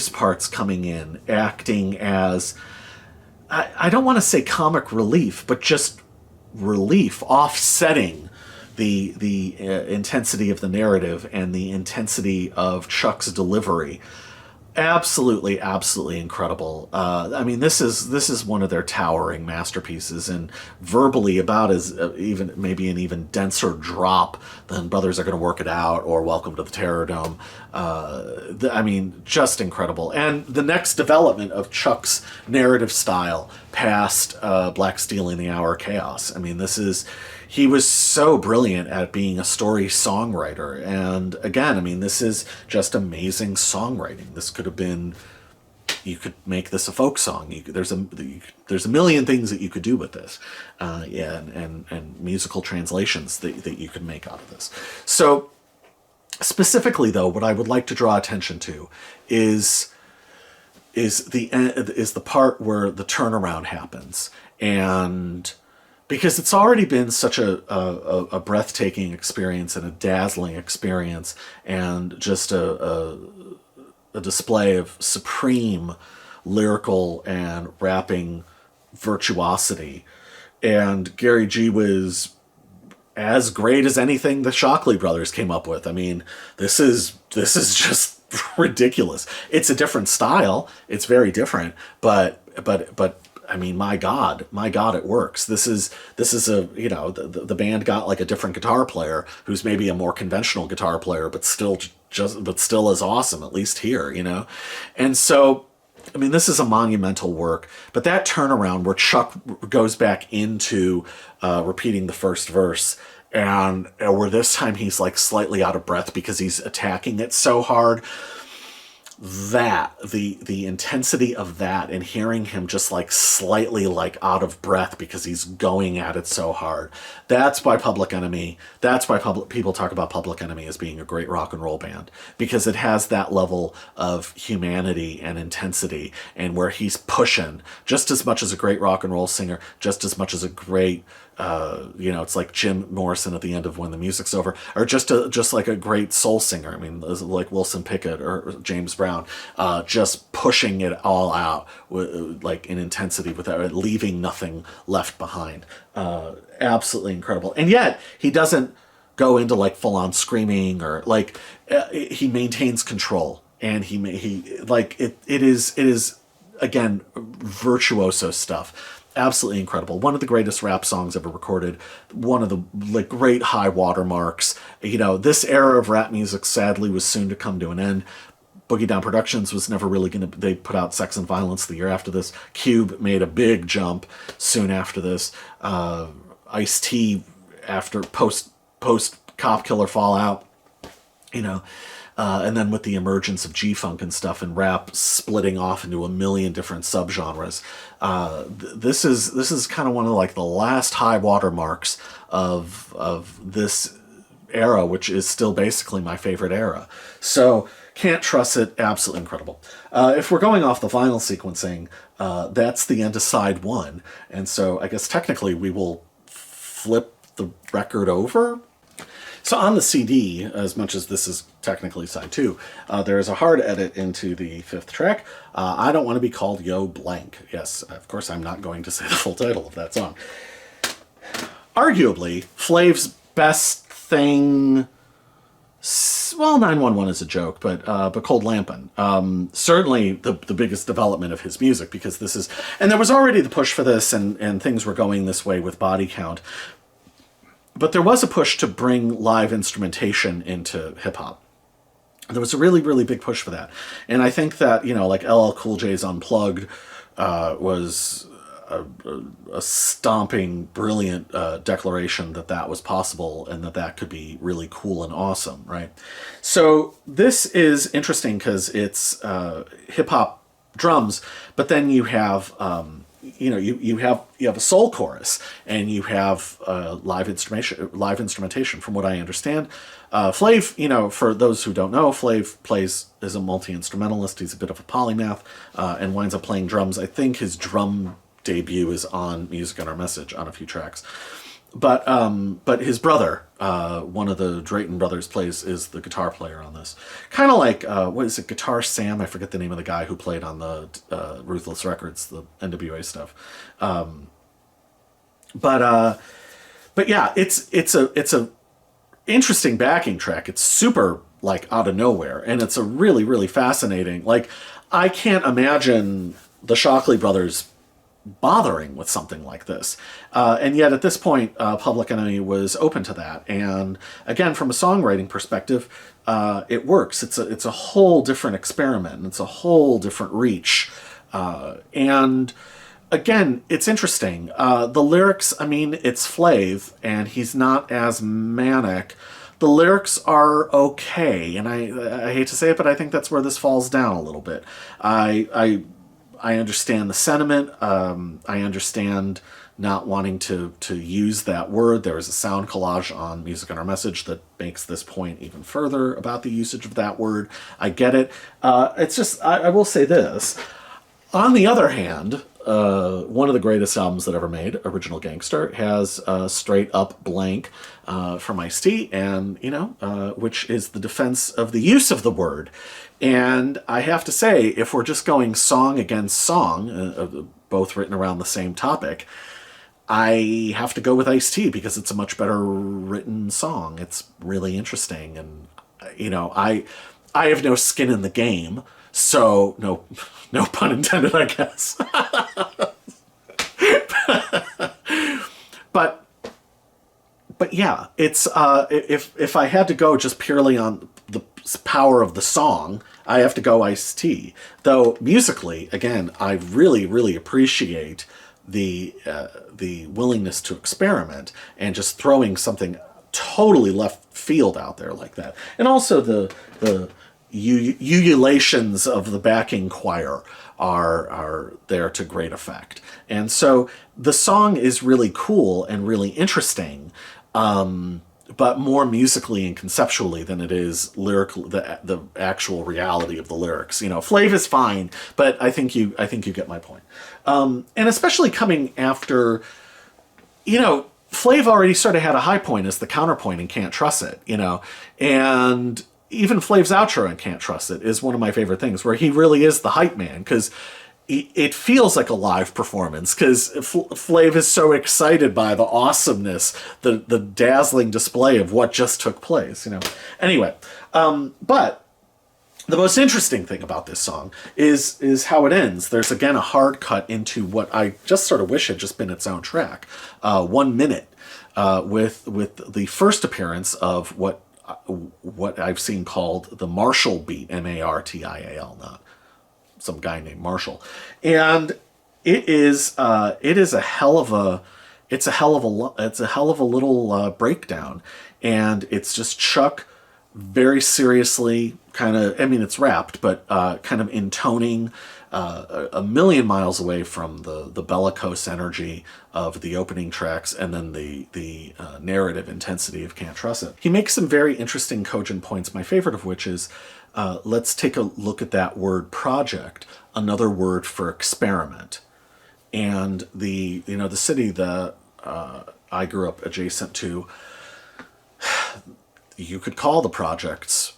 parts coming in, acting as, I don't want to say comic relief, but just relief, offsetting the intensity of the narrative and the intensity of Chuck's delivery. Absolutely incredible. I mean, this is one of their towering masterpieces, and verbally about as maybe an even denser drop than Brothers Are Gonna Work It Out or Welcome to the Terror Dome. I mean, just incredible. And the next development of Chuck's narrative style past Black Steel in the Hour Chaos. I mean, he was so brilliant at being a story songwriter. And again, I mean, this is just amazing songwriting. This could have been, you could make this a folk song. There's a million things that you could do with this. And musical translations that you could make out of this. So specifically though, what I would like to draw attention to is the part where the turnaround happens. And because it's already been such a breathtaking experience and a dazzling experience, and just a display of supreme lyrical and rapping virtuosity. And Gary G-Wiz, as great as anything the Shocklee brothers came up with. I mean, this is just ridiculous. It's a different style. It's very different, but I mean, my God, it works. This is the band got like a different guitar player who's maybe a more conventional guitar player, but still as awesome, at least here, you know? And so, I mean, this is a monumental work, but that turnaround where Chuck goes back into repeating the first verse, and where this time he's like slightly out of breath because he's attacking it so hard, that the intensity of that, and hearing him just like slightly like out of breath because he's going at it so hard, that's why people talk about Public Enemy as being a great rock and roll band, because it has that level of humanity and intensity, and where he's pushing just as much as a great rock and roll singer, just as much as a great it's like Jim Morrison at the end of When the Music's Over, or just like a great soul singer. I mean, like Wilson Pickett or James Brown, just pushing it all out like in intensity without leaving nothing left behind. Absolutely incredible. And yet he doesn't go into like full on screaming or like he maintains control, and he like it is again virtuoso stuff. Absolutely incredible. One of the greatest rap songs ever recorded. One of the like great high watermarks. This era of rap music sadly was soon to come to an end. Boogie Down Productions was never really going to... They put out Sex and Violence the year after this. Cube made a big jump soon after this. Ice-T after post Cop Killer Fallout. And then with the emergence of G-Funk and stuff, and rap splitting off into a million different subgenres, this is kind of one of like the last high water marks of this era, which is still basically my favorite era. So can't trust it. Absolutely incredible. If we're going off the vinyl sequencing, that's the end of side one, and so I guess technically we will flip the record over. So on the CD, as much as this is technically side two, there is a hard edit into the fifth track. I Don't Want to Be Called Yo Blank. Yes, of course I'm not going to say the full title of that song. Arguably, Flav's best thing... Well, 911 is a joke, but Cold Lampin'. Certainly the biggest development of his music, because this is... And there was already the push for this, and things were going this way with Body Count. But there was a push to bring live instrumentation into hip-hop. There was a really, really big push for that. And I think that, like LL Cool J's Unplugged was a stomping, brilliant declaration that was possible and that could be really cool and awesome, right? So this is interesting because it's hip-hop drums, but then you have... you have a soul chorus, and you have live instrumentation. From what I understand, Flav, for those who don't know, Flav is a multi-instrumentalist. He's a bit of a polymath, and winds up playing drums. I think his drum debut is on Music and Our Message on a few tracks. But his brother, one of the Drayton brothers, is the guitar player on this. Kind of like, what is it, Guitar Sam? I forget the name of the guy who played on the Ruthless Records, the NWA stuff. But yeah, it's a interesting backing track. It's super like out of nowhere, and it's a really, really fascinating. Like, I can't imagine the Shockley brothers bothering with something like this. And yet at this point, Public Enemy was open to that. And again, from a songwriting perspective, it works. It's a whole different experiment. It's a whole different reach. And again, it's interesting. The lyrics, I mean, it's Flav, and he's not as manic. The lyrics are okay. And I hate to say it, but I think that's where this falls down a little bit. I understand the sentiment. I understand not wanting to use that word. There is a sound collage on Music and Our Message that makes this point even further about the usage of that word. I get it. It's just, I will say this. On the other hand, one of the greatest albums that ever made, Original Gangster, has Straight Up Blank from Ice-T, and, which is the defense of the use of the word. And I have to say, if we're just going song against song, both written around the same topic, I have to go with Ice-T because it's a much better written song. It's really interesting. And, I have no skin in the game, so no pun intended, I guess. But yeah, it's if I had to go just purely on the power of the song, I have to go Ice-T. Though musically, again, I really, really appreciate the willingness to experiment and just throwing something totally left field out there like that. And also the ululations of the backing choir are there to great effect. And so the song is really cool and really interesting, but more musically and conceptually than it is lyrical, the actual reality of the lyrics. Flav is fine, but I think you get my point. And especially coming after, Flav already sort of had a high point as the counterpoint in Can't Trust It, and even Flav's outro in Can't Trust It is one of my favorite things, where he really is the hype man, because it feels like a live performance, because Flav is so excited by the awesomeness, the dazzling display of what just took place, Anyway, but the most interesting thing about this song is how it ends. There's, again, a hard cut into what I just sort of wish had just been its own track. 1 minute, with the first appearance of what I've seen called the Marshall beat, Martial, not some guy named Marshall. And it's a hell of a little breakdown. And it's just Chuck very seriously it's rapped, but kind of intoning a million miles away from the bellicose energy of the opening tracks, and then the narrative intensity of Can't Trust It. He makes some very interesting, cogent points, my favorite of which is, let's take a look at that word project, another word for experiment. And the city that I grew up adjacent to, you could call the projects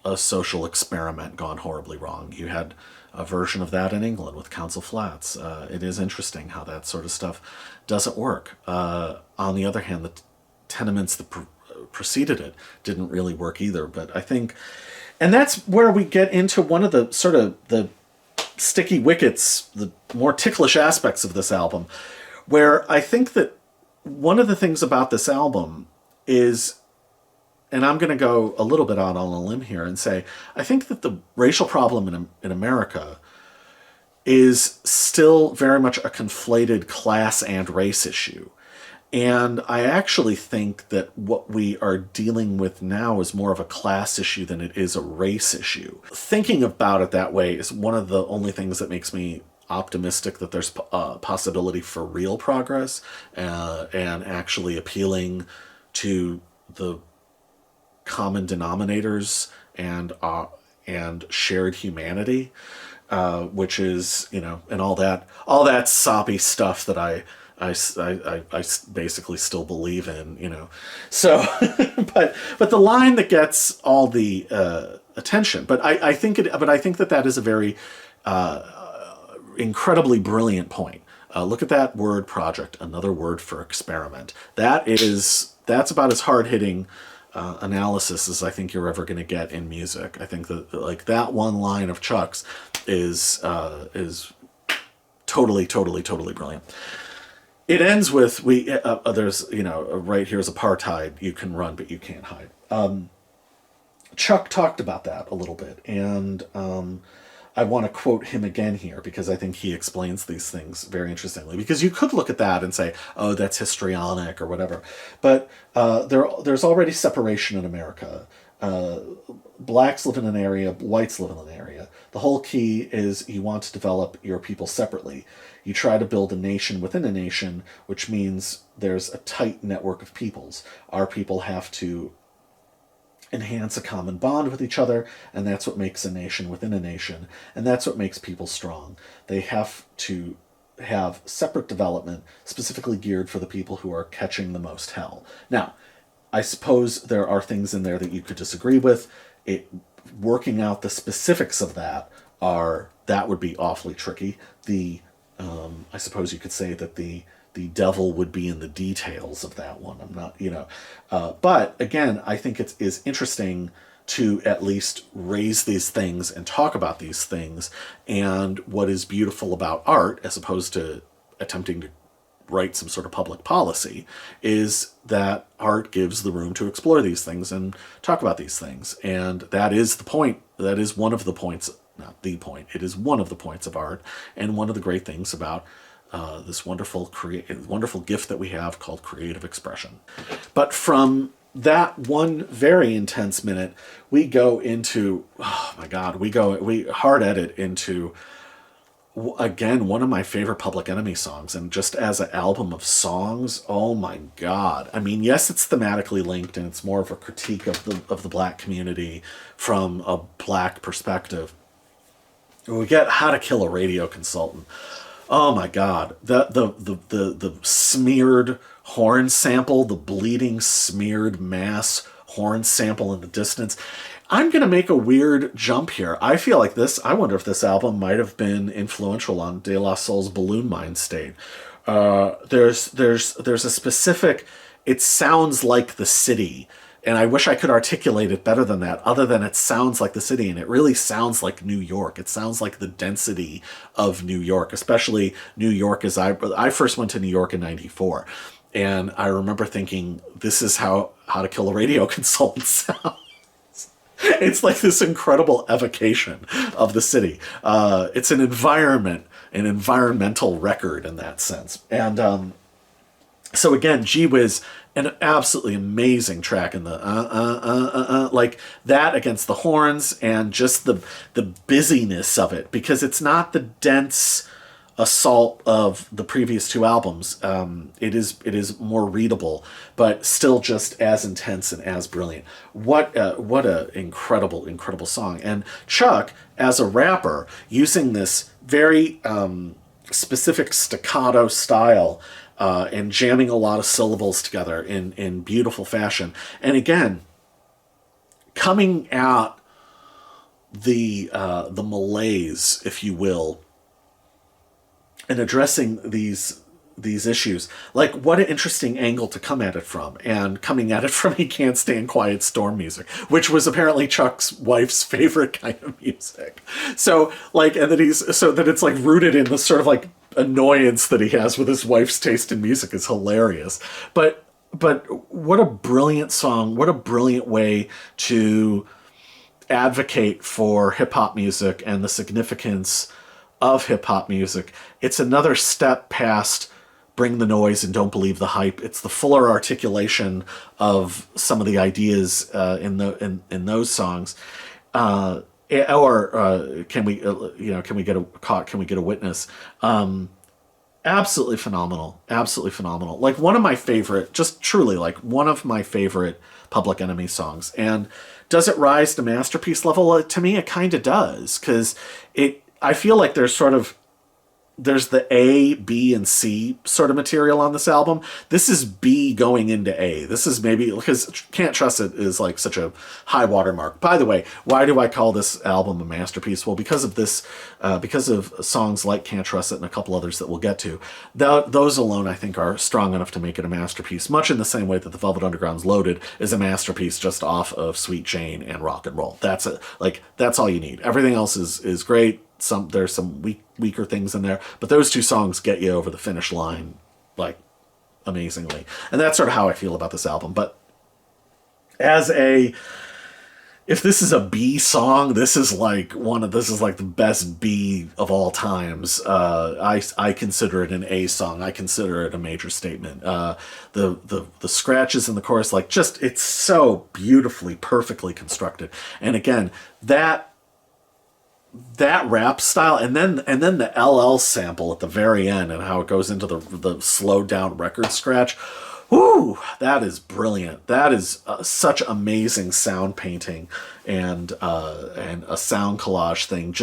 a social experiment gone horribly wrong. You had a version of that in England with Council Flats. It is interesting how that sort of stuff doesn't work. On the other hand, the tenements that preceded it didn't really work either. But I think, and that's where we get into one of the sort of the sticky wickets, the more ticklish aspects of this album, where I think that one of the things about this album is, and I'm going to go a little bit out on a limb here and say, I think that the racial problem in America is still very much a conflated class and race issue. And I actually think that what we are dealing with now is more of a class issue than it is a race issue. Thinking about it that way is one of the only things that makes me optimistic that there's a possibility for real progress, and actually appealing to the common denominators and shared humanity, which is, and all that soppy stuff that I basically still believe in, So, but the line that gets all the attention, but I think that is a very incredibly brilliant point. Look at that word project, another word for experiment. That's about as hard hitting analysis as I think you're ever going to get in music. I think that that one line of Chuck's is totally brilliant. It ends with there's right here's apartheid. You can run, but you can't hide. Chuck talked about that a little bit, and I want to quote him again here because I think he explains these things very interestingly. Because you could look at that and say, oh, that's histrionic or whatever. But there's already separation in America. Blacks live in an area, whites live in an area. The whole key is you want to develop your people separately. You try to build a nation within a nation, which means there's a tight network of peoples. Our people have to enhance a common bond with each other, and that's what makes a nation within a nation, and that's what makes people strong. They have to have separate development specifically geared for the people who are catching the most hell. Now, I suppose there are things in there that you could disagree with. Working out the specifics of that would be awfully tricky. I suppose you could say that the devil would be in the details of that one. I'm not, but again, I think it is interesting to at least raise these things and talk about these things. And what is beautiful about art, as opposed to attempting to write some sort of public policy, is that art gives the room to explore these things and talk about these things. And that is the point. That is one of the points, not the point. It is one of the points of art, and one of the great things about this wonderful gift that we have called creative expression. But from that one very intense minute, we go into, oh my God, we hard edit into, again, one of my favorite Public Enemy songs. And just as an album of songs, oh my God. I mean, yes, it's thematically linked, and it's more of a critique of the black community from a black perspective. We get How to Kill a Radio Consultant. Oh my God, the smeared horn sample, the bleeding smeared mass horn sample in the distance. I'm going to make a weird jump here. I feel like I wonder if this album might have been influential on De La Soul's Balloon Mind State. There's a specific, it sounds like the city. And I wish I could articulate it better than that, other than it sounds like the city, and it really sounds like New York. It sounds like the density of New York, especially New York as I first went to New York in 94. And I remember thinking, this is how to Kill a Radio Consultant sounds. It's like this incredible evocation of the city. It's an environmental record in that sense. And so again, G-Wiz, an absolutely amazing track in the like that against the horns, and just the busyness of it, because it's not the dense assault of the previous two albums. It is more readable, but still just as intense and as brilliant. What a incredible song. And Chuck, as a rapper, using this very specific staccato style, and jamming a lot of syllables together in beautiful fashion. And again, coming at the malaise, if you will, and addressing these issues. Like, what an interesting angle to come at it from, and coming at it from He Can't Stand Quiet Storm music, which was apparently Chuck's wife's favorite kind of music. So, like, and that it's like rooted in the sort of like annoyance that he has with his wife's taste in music is hilarious. But what a brilliant song, what a brilliant way to advocate for hip-hop music and the significance of hip-hop music. It's another step past Bring the Noise and Don't Believe the Hype. It's the fuller articulation of some of the ideas in those songs. Can we get a witness? Absolutely phenomenal. Like one of my favorite Public Enemy songs. And does it rise to masterpiece level? To me, it kind of does, because I feel like there's the A, B, and C sort of material on this album. This is B going into A. This is maybe, because Can't Trust It is like such a high watermark. By the way, why do I call this album a masterpiece? Well, because of songs like Can't Trust It and a couple others that we'll get to. Those alone, I think, are strong enough to make it a masterpiece, much in the same way that the Velvet Underground's Loaded is a masterpiece just off of Sweet Jane and Rock and Roll. That's it. Like, that's all you need. Everything else is great. There's some weaker things in there, but those two songs get you over the finish line, like, amazingly. And that's sort of how I feel about this album. But if this is a B song, this is like the best B of all times. I consider it an A song. I consider it a major statement. The scratches in the chorus, like, just, it's so beautifully, perfectly constructed. And again, that rap style, and then the LL sample at the very end, and how it goes into the slowed down record scratch. Whoo, that is brilliant. That is such amazing sound painting and a sound collage thing.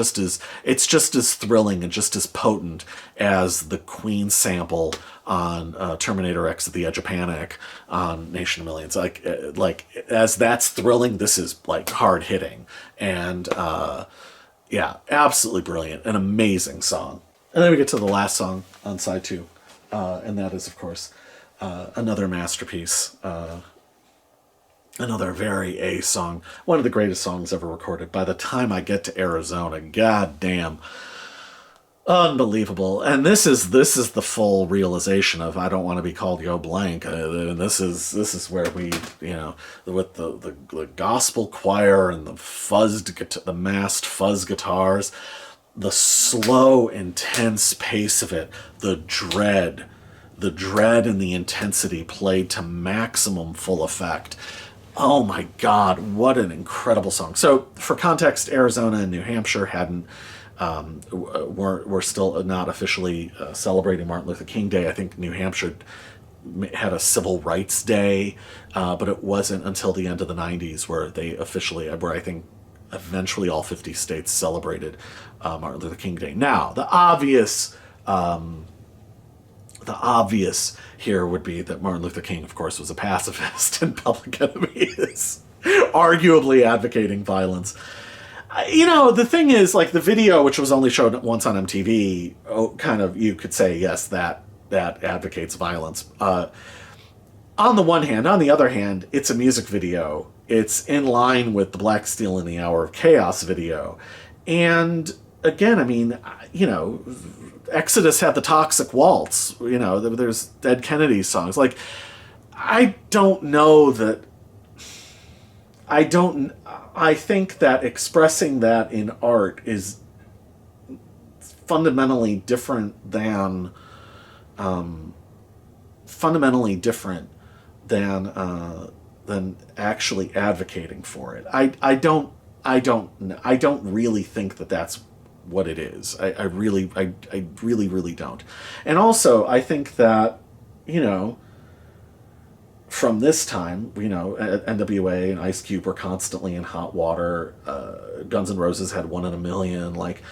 It's just as thrilling and just as potent as the Queen sample on Terminator X at the Edge of Panic on Nation of Millions. Like as that's thrilling, this is like hard hitting. And yeah, absolutely brilliant. An amazing song. And then we get to the last song on side 2. And that is, of course, another masterpiece. Another very A song. One of the greatest songs ever recorded. By the time I get to Arizona, goddamn. Unbelievable. And this is the full realization of I don't want to be called Yo Blank. And this is where we, with the gospel choir and the massed fuzz guitars, the slow, intense pace of it, the dread and the intensity played to maximum full effect. Oh my God, what an incredible song. So for context, Arizona and New Hampshire were still not officially celebrating Martin Luther King Day. I think New Hampshire had a Civil Rights Day, but it wasn't until the end of the 90s where I think eventually all 50 states celebrated Martin Luther King Day. Now, the obvious the obvious here would be that Martin Luther King, of course, was a pacifist, and Public Enemy is arguably advocating violence. You know, the thing is, like, the video, which was only shown once on MTV, kind of, you could say, yes, that advocates violence. On the one hand. On the other hand, it's a music video. It's in line with the Black Steel in the Hour of Chaos video. And, again, I mean, you know, Exodus had the Toxic Waltz. You know, there's Dead Kennedy songs. Like, I don't know that... I think that expressing that in art is fundamentally different than actually advocating for it. I don't really think that that's what it is. I really don't. And also, I think that, you know, from this time, you know, NWA and Ice Cube were constantly in hot water. Guns N' Roses had One in a Million. Like,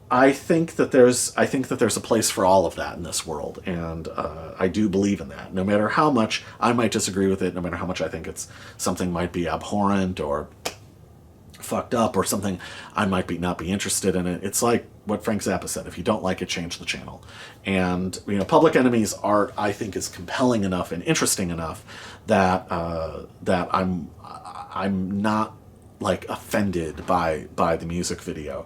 I think that there's a place for all of that in this world, and I do believe in that. No matter how much I might disagree with it, no matter how much I think it's something might be abhorrent or fucked up or something, I might not be interested in it. It's like what Frank Zappa said: if you don't like it, change the channel. And, you know, Public Enemy's art, I think, is compelling enough and interesting enough that that I'm not, like, offended by the music video.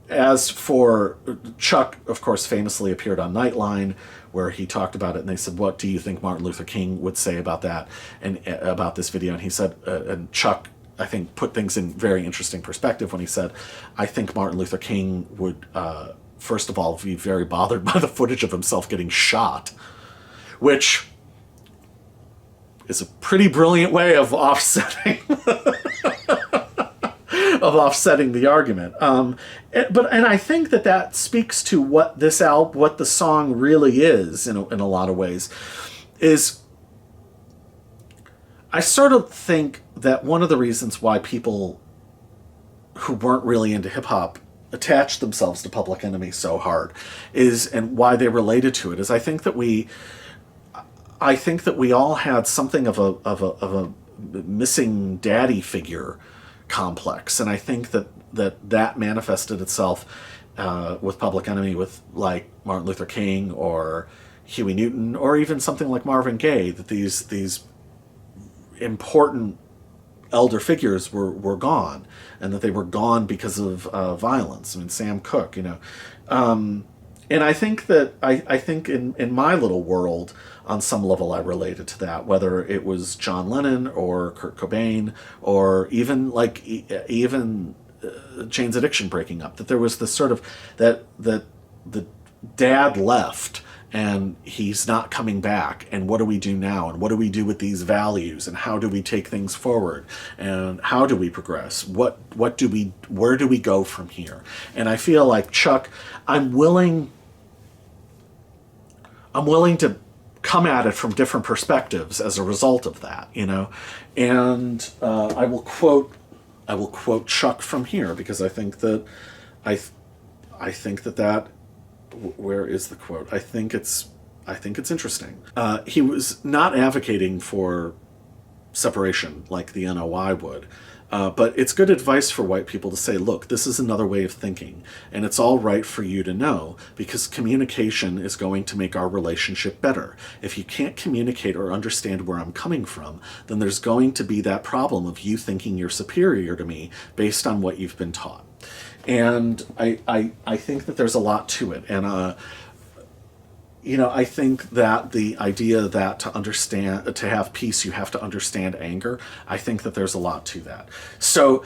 As for Chuck, of course, famously appeared on Nightline, where he talked about it, and they said, "What do you think Martin Luther King would say about that and about this video?" And he said, and Chuck, I think, put things in very interesting perspective when he said, "I think Martin Luther King would, first of all, be very bothered by the footage of himself getting shot," which is a pretty brilliant way of offsetting the argument. And I think that speaks to what what the song really is in a lot of ways. Is I sort of think that one of the reasons why people who weren't really into hip hop attached themselves to Public Enemy so hard and why they related to it is I think that we all had something of a missing daddy figure complex, and I think that manifested itself with Public Enemy, with, like, Martin Luther King or Huey Newton or even something like Marvin Gaye, that these important elder figures were gone, and that they were gone because of violence. I mean, Sam Cooke, you know. And I think that I think in my little world, on some level, I related to that, whether it was John Lennon or Kurt Cobain or even Jane's Addiction breaking up. That there was this sort of that the dad left and he's not coming back, and what do we do now, and what do we do with these values, and how do we take things forward, and how do we progress, where do we go from here? And I feel like Chuck, I'm willing to come at it from different perspectives as a result of that, you know. And I will quote Chuck from here, because I think that where is the quote? I think it's interesting. He was not advocating for separation like the NOI would, but it's good advice for white people to say, look, this is another way of thinking, and it's all right for you to know, because communication is going to make our relationship better. If you can't communicate or understand where I'm coming from, then there's going to be that problem of you thinking you're superior to me based on what you've been taught. And I think that there's a lot to it. And, you know, I think that the idea that to have peace, you have to understand anger, I think that there's a lot to that. So,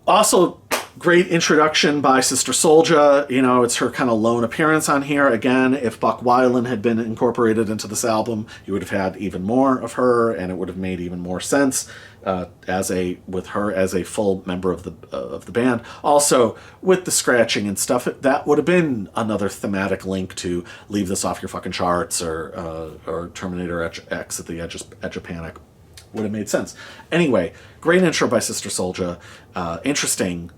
also, great introduction by Sister Souljah. You know, it's her kind of lone appearance on here. Again, if Buck Weiland had been incorporated into this album, you would have had even more of her, and it would have made even more sense with her as a full member of the band. Also, with the scratching and stuff, that would have been another thematic link to Leave This Off Your Fucking Charts or Terminator X at the Edge of Panic. Would have made sense. Anyway, great intro by Sister Souljah. Interesting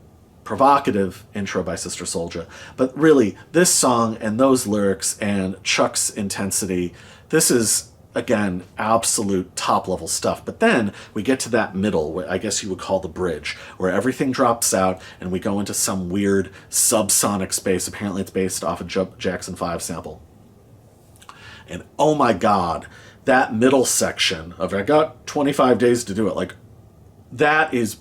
provocative intro by Sister Souljah. But really, this song and those lyrics and Chuck's intensity, this is, again, absolute top-level stuff. But then we get to that middle, what I guess you would call the bridge, where everything drops out and we go into some weird subsonic space. Apparently it's based off a Jackson 5 sample. And oh my God, that middle section of I got 25 days to do it, like, that is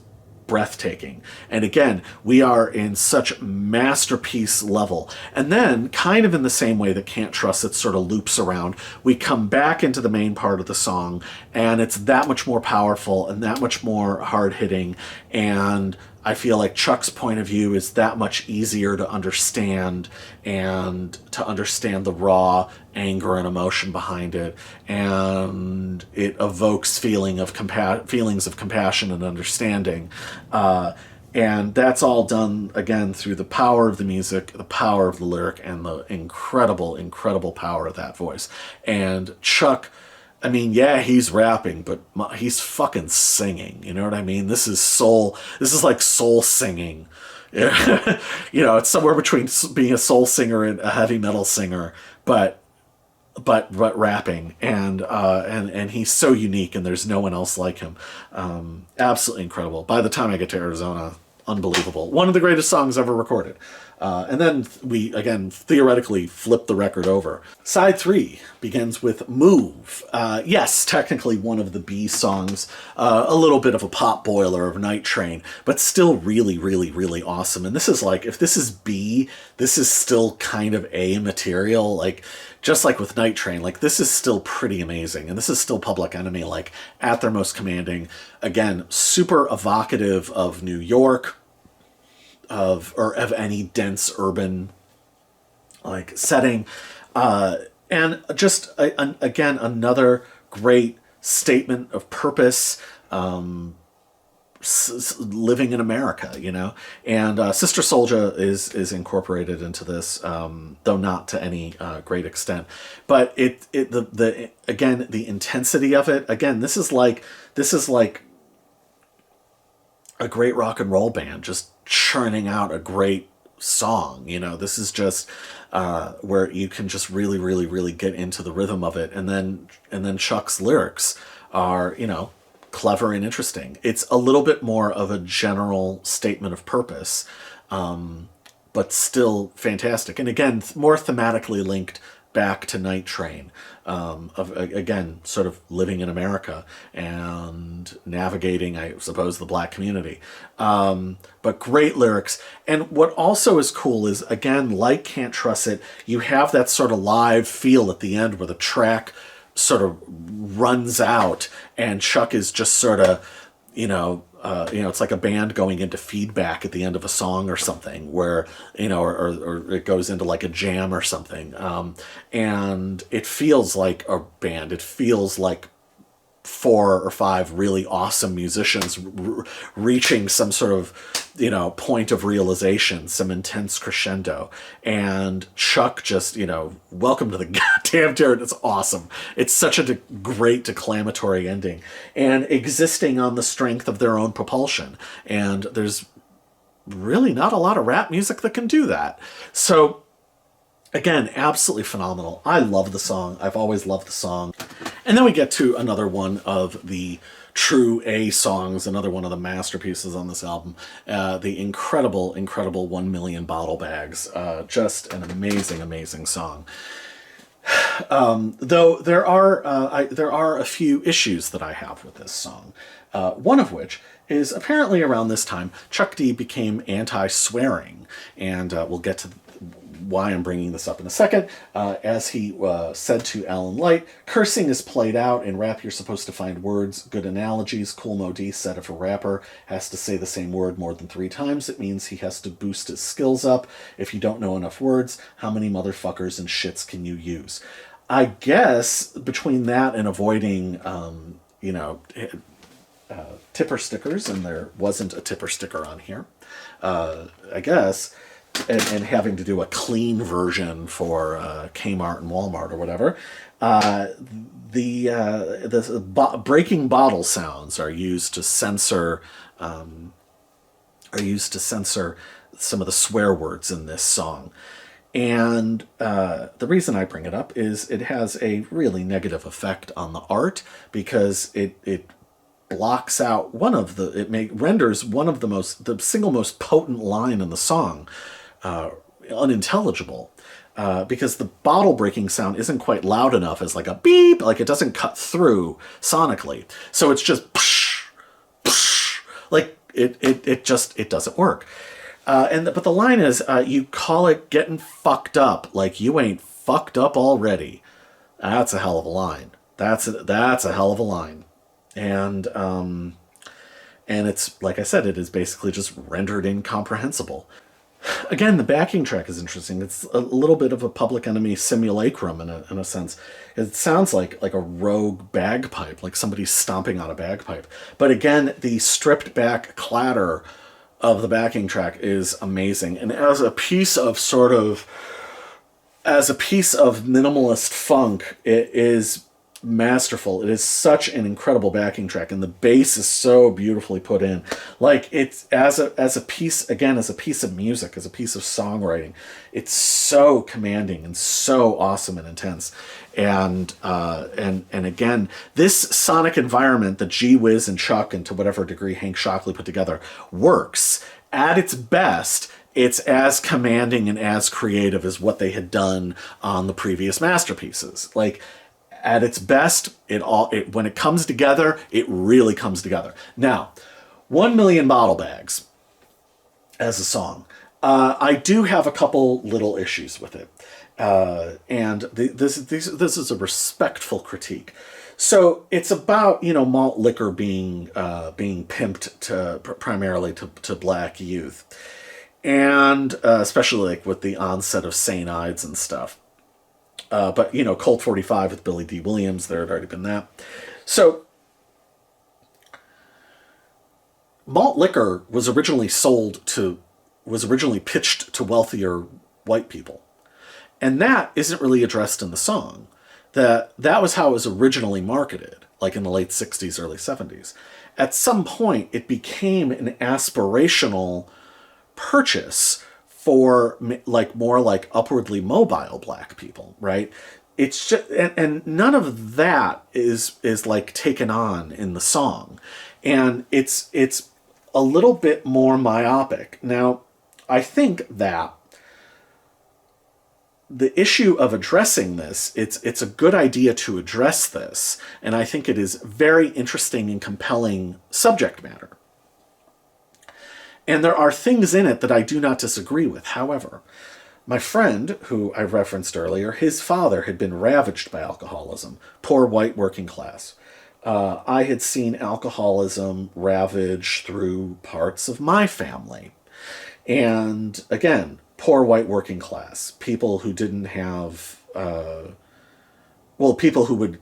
breathtaking. And again, we are in such masterpiece level. And then, kind of in the same way that Can't Trust It sort of loops around, we come back into the main part of the song, and it's that much more powerful and that much more hard-hitting, and I feel like Chuck's point of view is that much easier to understand, and to understand the raw anger and emotion behind it, and it evokes feelings of compassion and understanding. And that's all done, again, through the power of the music, the power of the lyric, and the incredible, incredible power of that voice. And Chuck, I mean, yeah, he's rapping, but he's fucking singing. You know what I mean? This is soul. This is like soul singing. You know, it's somewhere between being a soul singer and a heavy metal singer, but rapping. And he's so unique, and there's no one else like him. Absolutely incredible. By the time I get to Arizona, unbelievable. One of the greatest songs ever recorded. And then we, again, theoretically flip the record over. Side 3 begins with Move. Yes, technically one of the B songs, a little bit of a pot boiler of Night Train, but still really, really, really awesome. And this is like, if this is B, this is still kind of A material, like, just like with Night Train, like, this is still pretty amazing. And this is still Public Enemy, like, at their most commanding. Again, super evocative of New York, of any dense urban, like, setting. And just, again, another great statement of purpose, living in America, you know. And Sister Souljah is incorporated into this, though not to any great extent. But again, the intensity of it, again, this is like a great rock and roll band just churning out a great song. You know, this is just where you can just really, really, really get into the rhythm of it. And then Chuck's lyrics are, you know, clever and interesting. It's a little bit more of a general statement of purpose, but still fantastic. And again, more thematically linked back to Night Train, of, again, sort of living in America and navigating, I suppose, the black community. But great lyrics. And what also is cool is, again, like Can't Trust It, you have that sort of live feel at the end where the track sort of runs out and Chuck is just sort of, it's like a band going into feedback at the end of a song or something, where, or it goes into like a jam or something. And it feels like a band. It feels like 4 or 5 really awesome musicians reaching some sort of, point of realization, some intense crescendo. And Chuck just, welcome to the goddamn territory. It's awesome. It's such a great declamatory ending, and existing on the strength of their own propulsion. And there's really not a lot of rap music that can do that. So again, absolutely phenomenal. I love the song. I've always loved the song. And then we get to another one of the true A songs, another one of the masterpieces on this album, the incredible, incredible 1 Million Bottle Bags. Just an amazing, amazing song. Though there are a few issues that I have with this song. One of which is apparently around this time, Chuck D became anti-swearing, and we'll get to why I'm bringing this up in a second. As he said to Alan Light, cursing is played out. In rap, you're supposed to find words, good analogies. Kool Moe Dee said if a rapper has to say the same word more than 3 times, it means he has to boost his skills up. If you don't know enough words, how many motherfuckers and shits can you use? I guess between that and avoiding, tipper stickers, and there wasn't a tipper sticker on here, I guess, and having to do a clean version for Kmart and Walmart or whatever, the breaking bottle sounds are used to censor are used to censor some of the swear words in this song. And the reason I bring it up is it has a really negative effect on the art, because it blocks out renders one of the single most potent line in the song unintelligible. Because the bottle breaking sound isn't quite loud enough as like a beep, like it doesn't cut through sonically. So it's just psh, psh, like it doesn't work. But the line is, you call it getting fucked up, like you ain't fucked up already. That's a hell of a line. That's a hell of a line. And it's, like I said, it is basically just rendered incomprehensible. Again, the backing track is interesting. It's a little bit of a Public Enemy simulacrum in a sense. It sounds like a rogue bagpipe, like somebody's stomping on a bagpipe. But again, the stripped back clatter of the backing track is amazing. And as a piece of minimalist funk, it is masterful. It is such an incredible backing track, and the bass is so beautifully put in. Like, it's as a piece of music, as a piece of songwriting, it's so commanding and so awesome and intense. And again, this sonic environment that G-Wiz and Chuck, and to whatever degree Hank Shockley put together, works at its best. It's as commanding and as creative as what they had done on the previous masterpieces. Like, at its best, when it comes together, it really comes together. Now, 1 Million Bottle Bags as a song, I do have a couple little issues with it, and this is a respectful critique. So it's about, malt liquor being pimped primarily to black youth, and especially like with the onset of St. Ides and stuff. But Colt 45 with Billy D. Williams, there had already been that. So malt liquor was originally pitched to wealthier white people. And that isn't really addressed in the song. That was how it was originally marketed, like in the late 60s, early 70s. At some point, it became an aspirational purchase for more like upwardly mobile black people, right? It's just, and none of that is like taken on in the song, and it's a little bit more myopic. Now, I think that the issue of addressing this, it's a good idea to address this, and I think it is very interesting and compelling subject matter. And there are things in it that I do not disagree with. However, my friend, who I referenced earlier, his father had been ravaged by alcoholism, poor white working class. I had seen alcoholism ravage through parts of my family. And again, poor white working class, people who didn't have, people who would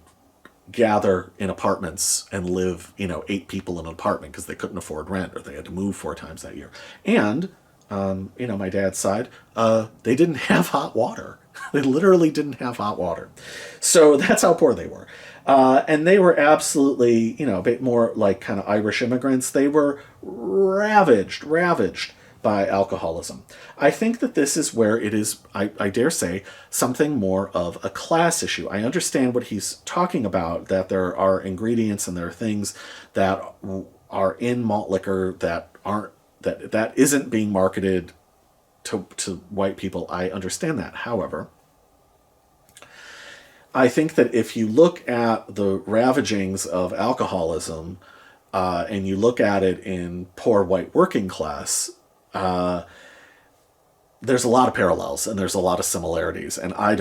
gather in apartments and live, 8 people in an apartment because they couldn't afford rent or they had to move 4 times that year. And, my dad's side, they didn't have hot water. They literally didn't have hot water. So that's how poor they were. And they were absolutely, a bit more like kind of Irish immigrants. They were ravaged by alcoholism. I think that this is where it is, I dare say, something more of a class issue. I understand what he's talking about, that there are ingredients and there are things that are in malt liquor that isn't being marketed to white people. I understand that. However, I think that if you look at the ravagings of alcoholism, and you look at it in poor white working class, there's a lot of parallels and there's a lot of similarities. And I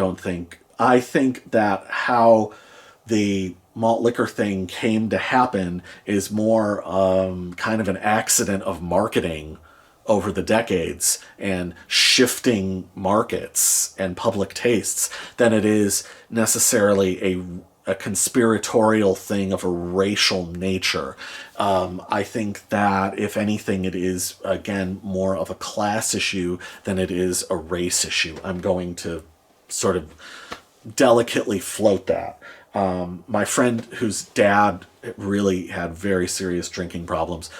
think that how the malt liquor thing came to happen is more kind of an accident of marketing over the decades and shifting markets and public tastes than it is necessarily a conspiratorial thing of a racial nature. I think that, if anything, it is, again, more of a class issue than it is a race issue. I'm going to sort of delicately float that. My friend, whose dad really had very serious drinking problems,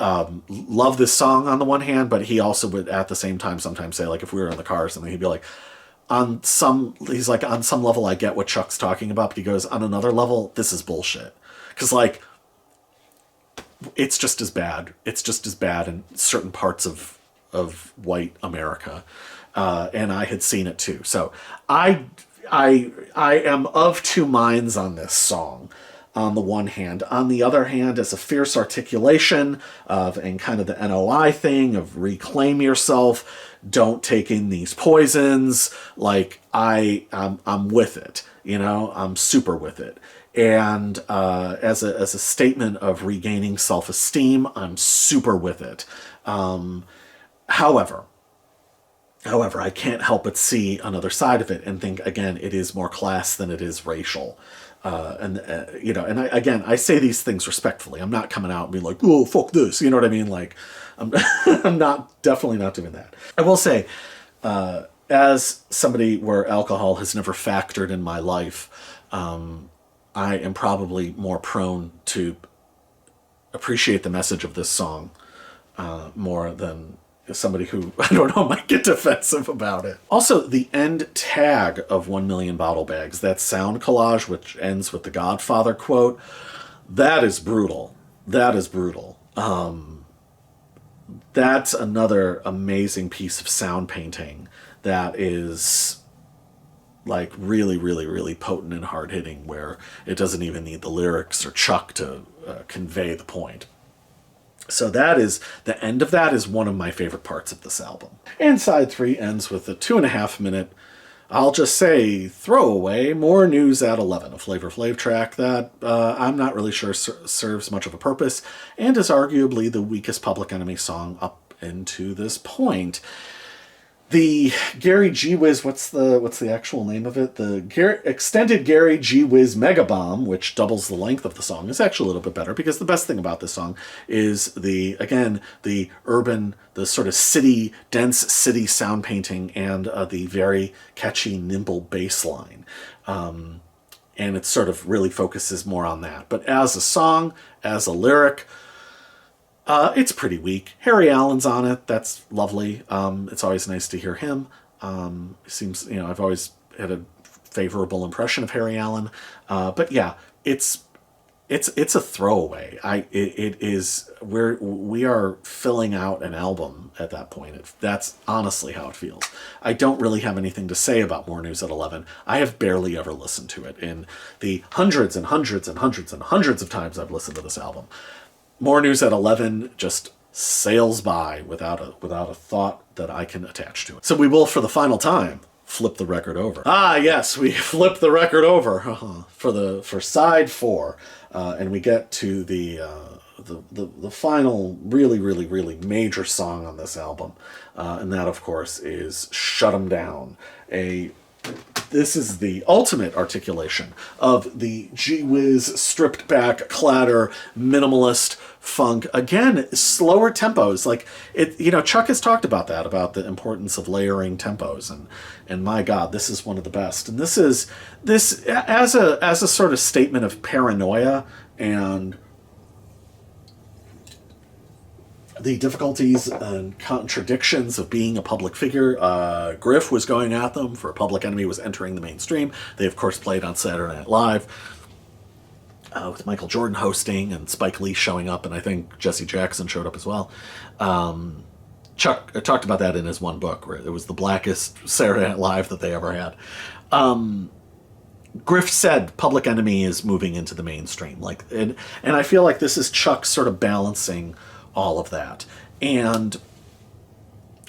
love this song on the one hand, but he also would at the same time sometimes say, like, if we were in the car or something, he'd be like, he's like, on some level I get what Chuck's talking about, but he goes, on another level, this is bullshit. Because, like, it's just as bad. It's just as bad in certain parts of white America. And I had seen it too. So I am of two minds on this song. On the one hand. On the other hand, as a fierce articulation of, and kind of the NOI thing of reclaim yourself, don't take in these poisons, like, I'm with it, you know, I'm super with it. And as a statement of regaining self-esteem, I'm super with it. However, I can't help but see another side of it and think, again, it is more class than it is racial. You know, and I say these things respectfully. I'm not coming out and being like, oh, fuck this. You know what I mean? Like, I'm definitely not doing that. I will say, as somebody where alcohol has never factored in my life, I am probably more prone to appreciate the message of this song, more than somebody who, I don't know, might get defensive about it. Also, the end tag of 1 Million Bottle Bags, that sound collage, which ends with the Godfather quote, that is brutal. That is brutal. That's another amazing piece of sound painting that is, like, really, really, really potent and hard-hitting, where it doesn't even need the lyrics or Chuck to convey the point. So that is, the end of that is one of my favorite parts of this album. And side 3 ends with a 2.5 minute, I'll just say, throwaway, More News at 11, a Flavor Flav track that I'm not really sure serves much of a purpose, and is arguably the weakest Public Enemy song up into this point. The Gary G-Wiz, what's the actual name of it? The extended Gary G-Wiz Mega Bomb, which doubles the length of the song, is actually a little bit better, because the best thing about this song is the urban, the sort of city, dense city sound painting, and the very catchy, nimble bass line. And it sort of really focuses more on that. But as a song, as a lyric, it's pretty weak. Harry Allen's on it. That's lovely. It's always nice to hear him. Seems, you know, I've always had a favorable impression of Harry Allen. But yeah, it's a throwaway. We are filling out an album at that point. That's honestly how it feels. I don't really have anything to say about More News at 11. I have barely ever listened to it in the hundreds and hundreds and hundreds and hundreds of times I've listened to this album. More News at 11 just sails by without a thought that I can attach to it. So we will, for the final time, flip the record over. Ah, yes, we flip the record over for side 4, and we get to the final really, really, really major song on this album, and that, of course, is "Shut 'Em Down." This is the ultimate articulation of the G-Wiz stripped back, clatter, minimalist funk. Again, slower tempos. Like, it, you know, Chuck has talked about that, about the importance of layering tempos, and my God, this is one of the best. And this as a sort of statement of paranoia and the difficulties and contradictions of being a public figure. Griff was going at them for Public Enemy was entering the mainstream. They, of course, played on Saturday Night Live with Michael Jordan hosting and Spike Lee showing up, and I think Jesse Jackson showed up as well. Chuck talked about that in his one book, where it was the blackest Saturday Night Live that they ever had. Griff said Public Enemy is moving into the mainstream, like, and I feel like this is Chuck sort of balancing all of that. And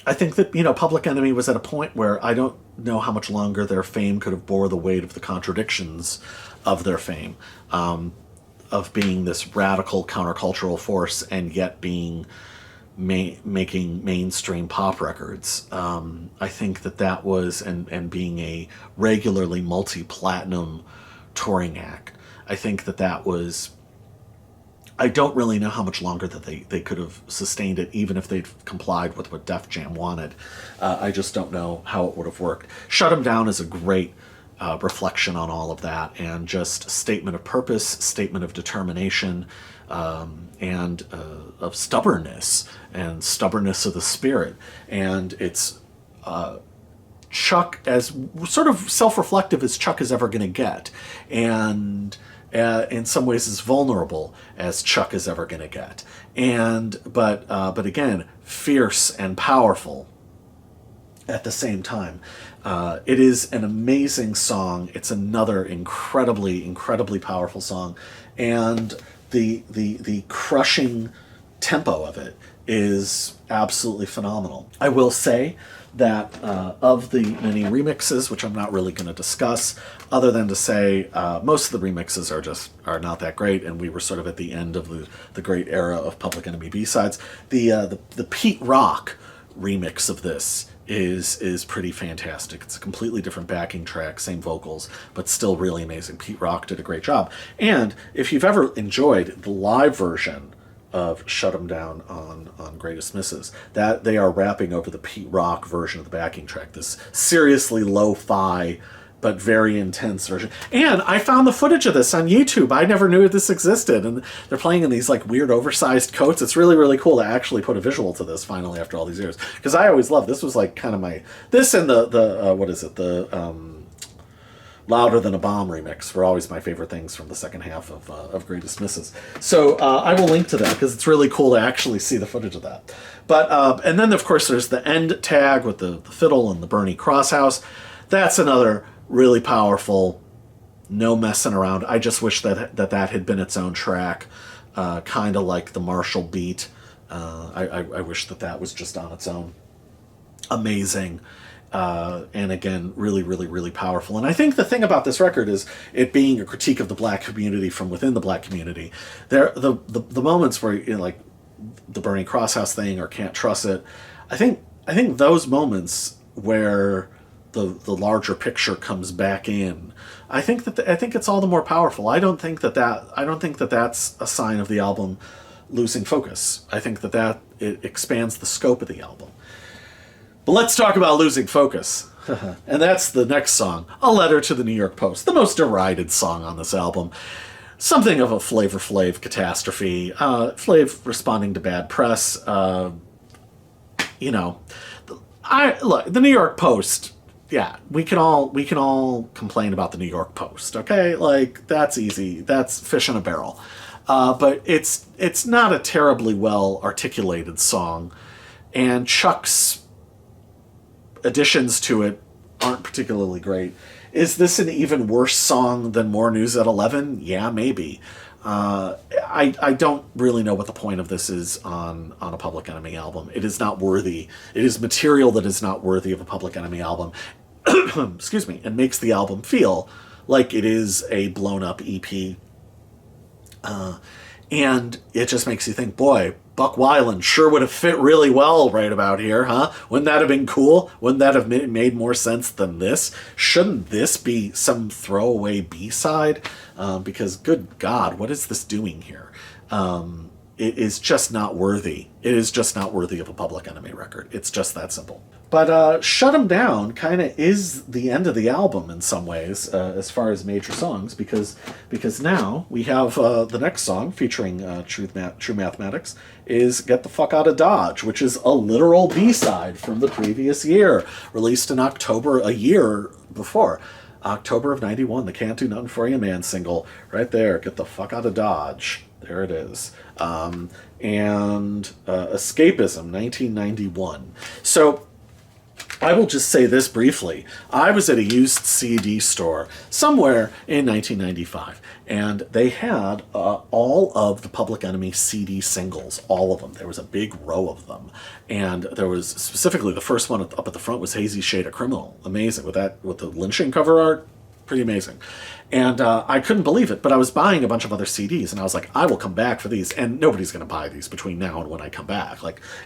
I think that, you know, Public Enemy was at a point where I don't know how much longer their fame could have bore the weight of the contradictions of their fame, of being this radical countercultural force and yet being making mainstream pop records. I think that was, and being a regularly multi-platinum touring act, I think that was, I don't really know how much longer that they could have sustained it, even if they'd complied with what Def Jam wanted. I just don't know how it would have worked. Shut 'Em Down is a great reflection on all of that, and just statement of purpose, statement of determination, and of stubbornness of the spirit. And it's Chuck as sort of self-reflective as Chuck is ever going to get, and in some ways as vulnerable as Chuck is ever going to get, and but again, fierce and powerful at the same time. It is an amazing song. It's another incredibly powerful song, and the crushing tempo of it is absolutely phenomenal. I will say that of the many remixes, which I'm not really going to discuss, other than to say most of the remixes are not that great, and we were sort of at the end of the great era of Public Enemy B-sides. The Pete Rock remix of this is pretty fantastic. It's a completely different backing track, same vocals, but still really amazing. Pete Rock did a great job. And if you've ever enjoyed the live version of Shut 'Em Down on Greatest Misses, that they are rapping over the Pete Rock version of the backing track, this seriously lo-fi but very intense version. And I found the footage of this on YouTube. I never knew this existed, and they're playing in these like weird oversized coats. It's really cool to actually put a visual to this finally after all these years, because I always loved this. Was like kind of my this and the what is it, the Louder Than a Bomb remix were always my favorite things from the second half of Greatest Misses. So I will link to that because it's really cool to actually see the footage of that. But and then of course there's the end tag with the fiddle and the Bernie Crosshouse. That's another really powerful, no messing around. I just wish that had been its own track, kind of like the Marshall beat. I wish that was just on its own. Amazing. And again, really powerful. And I think the thing about this record is it being a critique of the black community from within the black community. The moments where, you know, like the Bernie Crosshouse thing or Can't Trust It, I think those moments where the larger picture comes back in, I think it's all the more powerful. I don't think that's a sign of the album losing focus. I think that it expands the scope of the album. But let's talk about losing focus. And that's the next song, A Letter to the New York Post, the most derided song on this album. Something of a Flavor Flav catastrophe. Flav responding to bad press. You know, look, the New York Post. Yeah, we can all complain about the New York Post, okay? Like, that's easy. That's fish in a barrel. But it's not a terribly well articulated song, and Chuck's additions to it aren't particularly great. Is this an even worse song than More News at 11? Yeah, maybe. I don't really know what the point of this is on a Public Enemy album. It is not worthy. It is material that is not worthy of a Public Enemy album. Excuse me. And makes the album feel like it is a blown-up EP. And it just makes you think, boy, Buck Weiland sure would have fit really well right about here, huh? Wouldn't that have been cool? Wouldn't that have made more sense than this? Shouldn't this be some throwaway B-side? Because, good God, what is this doing here? It is just not worthy. It is just not worthy of a Public Enemy record. It's just that simple. But Shut 'Em Down kind of is the end of the album in some ways, as far as major songs, because now we have the next song featuring True Mathematics is Get the Fuck Out of Dodge, which is a literal B-side from the previous year, released in October, a year before. October of 91, the Can't Do Nothing For You Man single, right there, Get the Fuck Out of Dodge. There it is. And Escapism, 1991. So I will just say this briefly. I was at a used CD store somewhere in 1995, and they had all of the Public Enemy CD singles, all of them. There was a big row of them, and there was specifically the first one up at the front was Hazy Shade of Criminal. Amazing, with the lynching cover art. Pretty amazing. And I couldn't believe it, but I was buying a bunch of other CDs, and I was like, I will come back for these, and nobody's going to buy these between now and when I come back.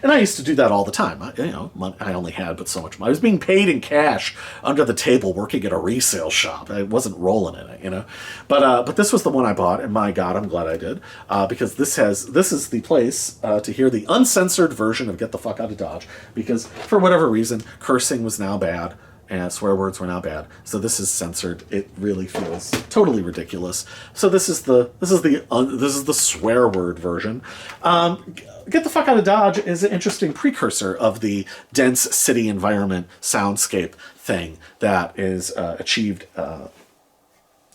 And I used to do that all the time. I only had but so much money. I was being paid in cash under the table working at a resale shop. I wasn't rolling in it, But this was the one I bought, and my God, I'm glad I did, because this is the place to hear the uncensored version of Get the Fuck Out of Dodge, because for whatever reason, cursing was now bad. and swear words were not bad. So this is censored. It really feels totally ridiculous. So this is the swear word version. Get the Fuck Out of Dodge is an interesting precursor of the dense city environment soundscape thing that is achieved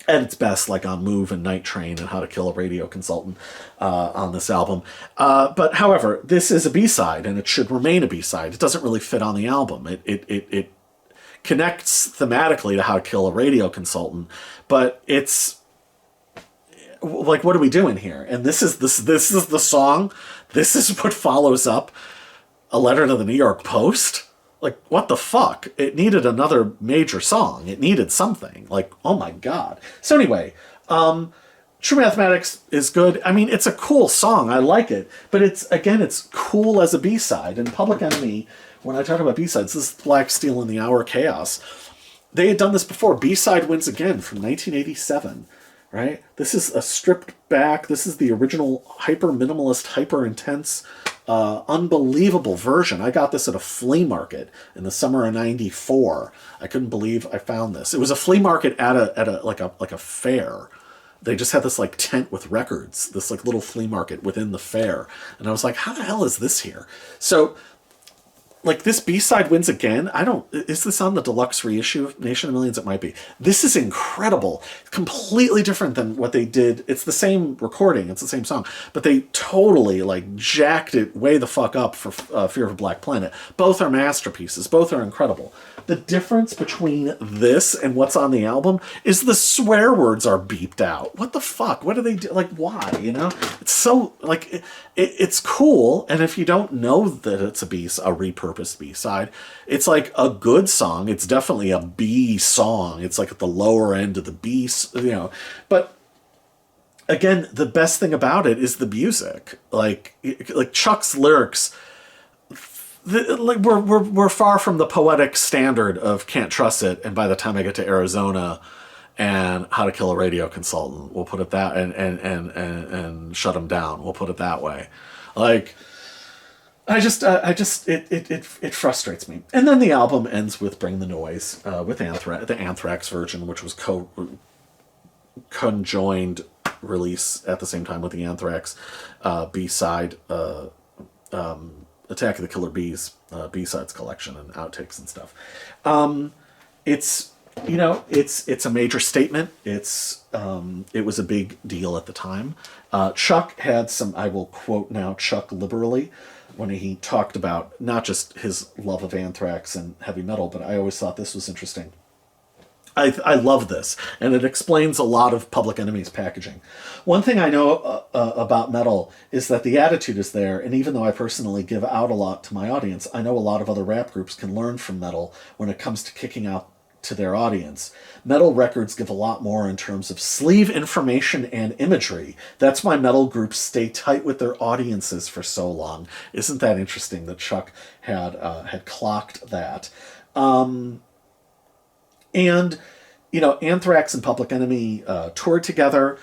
at its best, like on Move and Night Train and How to Kill a Radio Consultant on this album. But however, this is a B-side, and it should remain a B-side. It doesn't really fit on the album. It connects thematically to How to Kill a Radio Consultant, but it's like, what are we doing here? And this is the song. This is what follows up a letter to the New York Post. Like, what the fuck? It needed another major song. It needed something. Like, oh my god. So anyway, True Mathematics is good. I mean, it's a cool song. I like it. But it's cool as a B-side. And Public Enemy, when I talk about B-sides, this is Black Steel and the Hour Chaos. They had done this before. B-side Wins Again from 1987. Right? This is a stripped back. This is the original hyper minimalist, hyper intense, unbelievable version. I got this at a flea market in the summer of '94. I couldn't believe I found this. It was a flea market at a fair. They just had this like tent with records, this like little flea market within the fair, and I was like, how the hell is this here? So, like, this B-side Wins Again. Is this on the deluxe reissue of Nation of Millions? It might be. This is incredible. Completely different than what they did. It's the same recording. It's the same song. But they totally, like, jacked it way the fuck up for Fear of a Black Planet. Both are masterpieces. Both are incredible. The difference between this and what's on the album is the swear words are beeped out. What the fuck? What do they do? Like, why? You know? It's so, like, it's cool. And if you don't know that it's a repurposed B-side, it's like a good song. It's definitely a B song. It's like at the lower end of the B, you know. But again, the best thing about it is the music. Like Chuck's lyrics, we're far from the poetic standard of Can't Trust It and By the Time I Get to Arizona and How to Kill a Radio Consultant. We'll put it that, and Shut 'Em Down. We'll put it that way. Like, it frustrates me. And then the album ends with Bring the Noise, with the Anthrax version, which was conjoined release at the same time with the Anthrax B-side, Attack of the Killer Bees B-sides collection and outtakes and stuff. It's a major statement. It was a big deal at the time. Chuck had some, I will quote now Chuck liberally, when he talked about not just his love of Anthrax and heavy metal, but I always thought this was interesting. I love this, and it explains a lot of Public Enemy's packaging. One thing I know about metal is that the attitude is there, and even though I personally give out a lot to my audience, I know a lot of other rap groups can learn from metal when it comes to kicking out to their audience. Metal records give a lot more in terms of sleeve information and imagery. That's why metal groups stay tight with their audiences for so long. Isn't that interesting that Chuck had clocked that? And, Anthrax and Public Enemy toured together.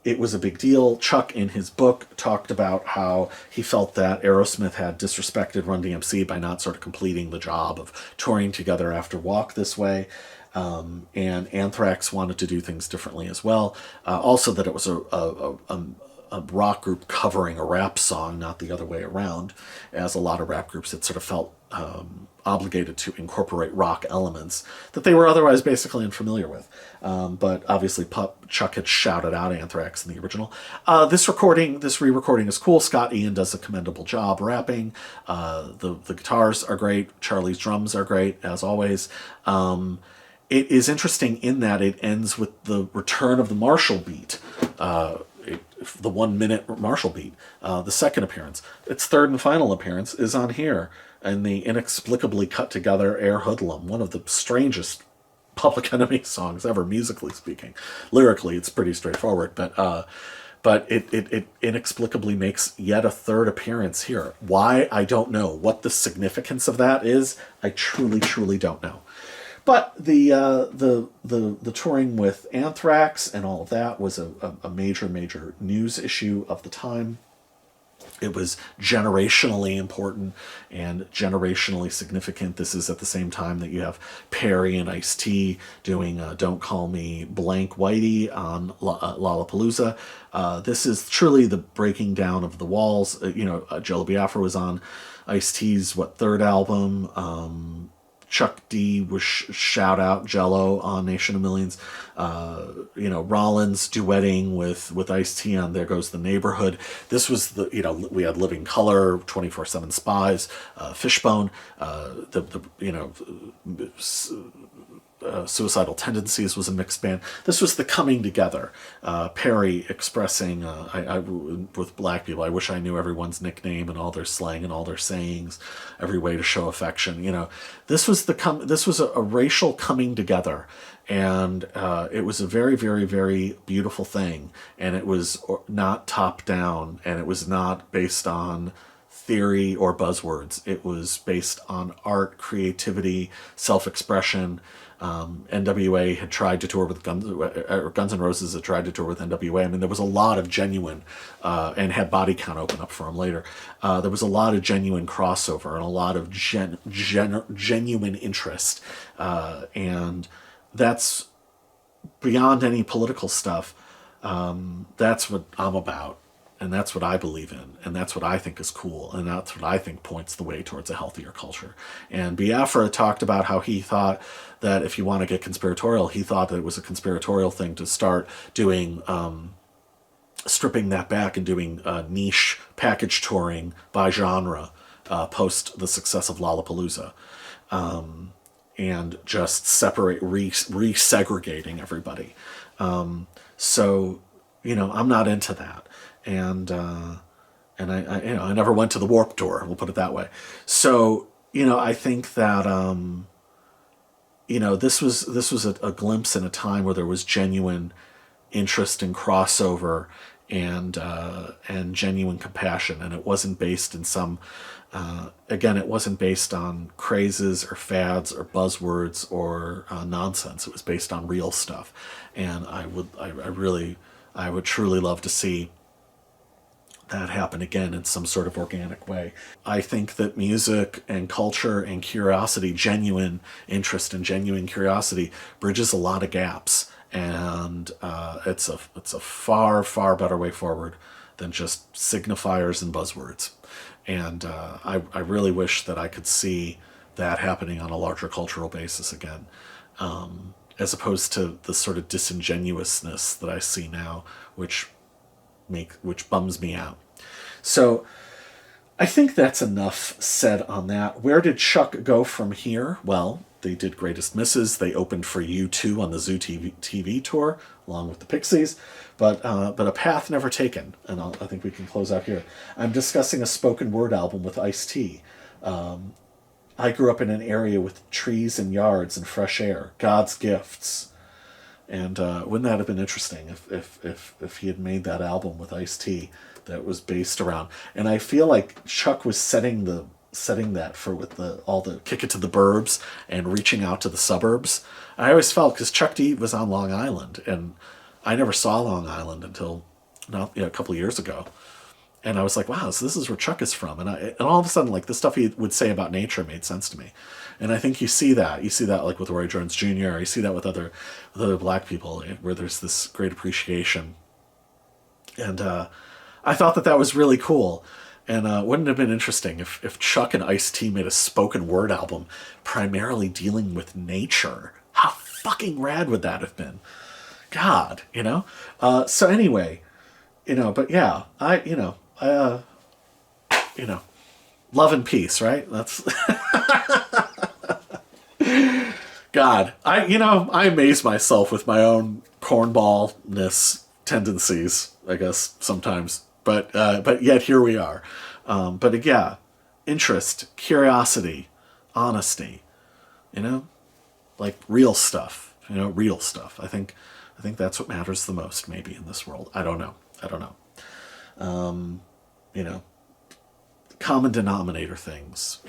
It was a big deal. Chuck, in his book, talked about how he felt that Aerosmith had disrespected Run DMC by not sort of completing the job of touring together after Walk This Way. And Anthrax wanted to do things differently as well. Also that it was a rock group covering a rap song, not the other way around, as a lot of rap groups had sort of felt obligated to incorporate rock elements that they were otherwise basically unfamiliar with. But obviously Chuck had shouted out Anthrax in the original. This re-recording is cool. Scott Ian does a commendable job rapping. The guitars are great. Charlie's drums are great, as always. It is interesting in that it ends with the return of the Marshall beat. The 1 minute Marshall beat, the second appearance. Its third and final appearance is on here, and the inexplicably cut together Air Hoodlum, one of the strangest Public Enemy songs ever, musically speaking. Lyrically, it's pretty straightforward, but it inexplicably makes yet a third appearance here. Why? I don't know. What the significance of that is, I truly, truly don't know. But the touring with Anthrax and all of that was a major news issue of the time. It was generationally important and generationally significant. This is at the same time that you have Perry and Ice-T doing Don't Call Me Blank Whitey on Lollapalooza. This is truly the breaking down of the walls. Jello Biafra was on Ice-T's, third album. Chuck D was shout out Jello on Nation of Millions. Rollins duetting with Ice-T on There Goes the Neighborhood. This was we had Living Color, 24/7 Spies, Fishbone, Suicidal Tendencies was a mixed band. This was the coming together. Perry expressing, with black people, I wish I knew everyone's nickname and all their slang and all their sayings, every way to show affection. This was a racial coming together, and it was a very, very, very beautiful thing. And it was not top down, and it was not based on theory or buzzwords. It was based on art, creativity, self-expression. NWA had tried to tour with Guns N' Roses had tried to tour with NWA. I mean, there was a lot of genuine, and had Body Count open up for them later. There was a lot of genuine crossover and a lot of genuine interest. And that's beyond any political stuff. That's what I'm about. And that's what I believe in, and that's what I think is cool, and that's what I think points the way towards a healthier culture. And Biafra talked about how he thought that if you want to get conspiratorial, he thought that it was a conspiratorial thing to start doing, stripping that back and doing niche package touring by genre post the success of Lollapalooza. And just resegregating everybody. So, I'm not into that. And I never went to the Warped Tour. We'll put it that way. So I think that this was a glimpse in a time where there was genuine interest in crossover and genuine compassion, and it wasn't based in some. It wasn't based on crazes or fads or buzzwords or nonsense. It was based on real stuff, and I would truly love to see that happen again in some sort of organic way. I think that music and culture and curiosity, genuine interest and genuine curiosity, bridges a lot of gaps, and it's a far, far better way forward than just signifiers and buzzwords. And I really wish that I could see that happening on a larger cultural basis again, as opposed to the sort of disingenuousness that I see now, which bums me out. So I think that's enough said on that. Where did Chuck go from here? Well, they did Greatest Misses. They opened for U2 on the Zoo TV tour, along with the Pixies, but a path never taken. And I think we can close out here. I'm discussing a spoken word album with Ice-T. I grew up in an area with trees and yards and fresh air, God's gifts. And wouldn't that have been interesting if he had made that album with Ice-T that was based around? And I feel like Chuck was setting that for with all the kick it to the burbs and reaching out to the suburbs. I always felt, because Chuck D was on Long Island, and I never saw Long Island until a couple of years ago. And I was like, wow, so this is where Chuck is from. And all of a sudden, like, the stuff he would say about nature made sense to me. And I think you see that like with Roy Jones Jr., you see that with other black people, where there's this great appreciation. And I thought that was really cool. And wouldn't it have been interesting if Chuck and Ice-T made a spoken word album primarily dealing with nature? How fucking rad would that have been? God, So anyway, but yeah, love and peace, right? That's God. I amaze myself with my own cornballness tendencies, I guess, sometimes. But yet here we are. But yeah, interest, curiosity, honesty, like real stuff, real stuff. I think that's what matters the most, maybe, in this world. I don't know. Common denominator things,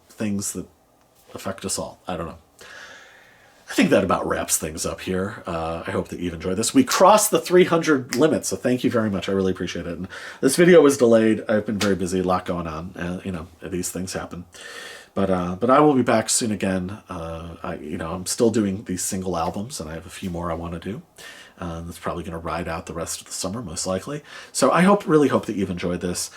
things that affect us all. I don't know. think that about wraps things up here. I hope that you've enjoyed this. We crossed the 300 limit, so thank you very much. I really appreciate it. And this video was delayed. I've been very busy, a lot going on, and you know, these things happen. But I will be back soon again. I'm still doing these single albums, and I have a few more I want to do. That's probably going to ride out the rest of the summer, most likely. So I really hope that you've enjoyed this.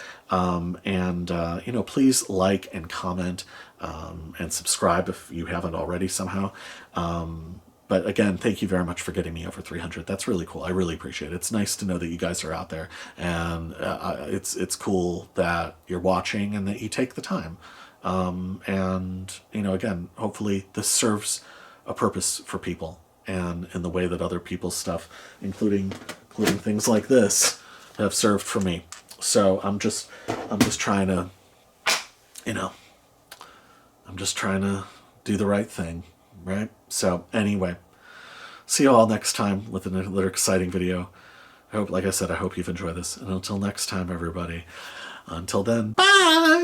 Please like and comment and subscribe if you haven't already somehow. But again, thank you very much for getting me over 300. That's really cool. I really appreciate it. It's nice to know that you guys are out there, and it's cool that you're watching and that you take the time. Again, hopefully this serves a purpose for people, and in the way that other people's stuff, including things like this, have served for me. So I'm just trying to, I'm just trying to do the right thing, right? So anyway, see you all next time with another exciting video. Like I said, I hope you've enjoyed this. And until next time, everybody, until then, bye!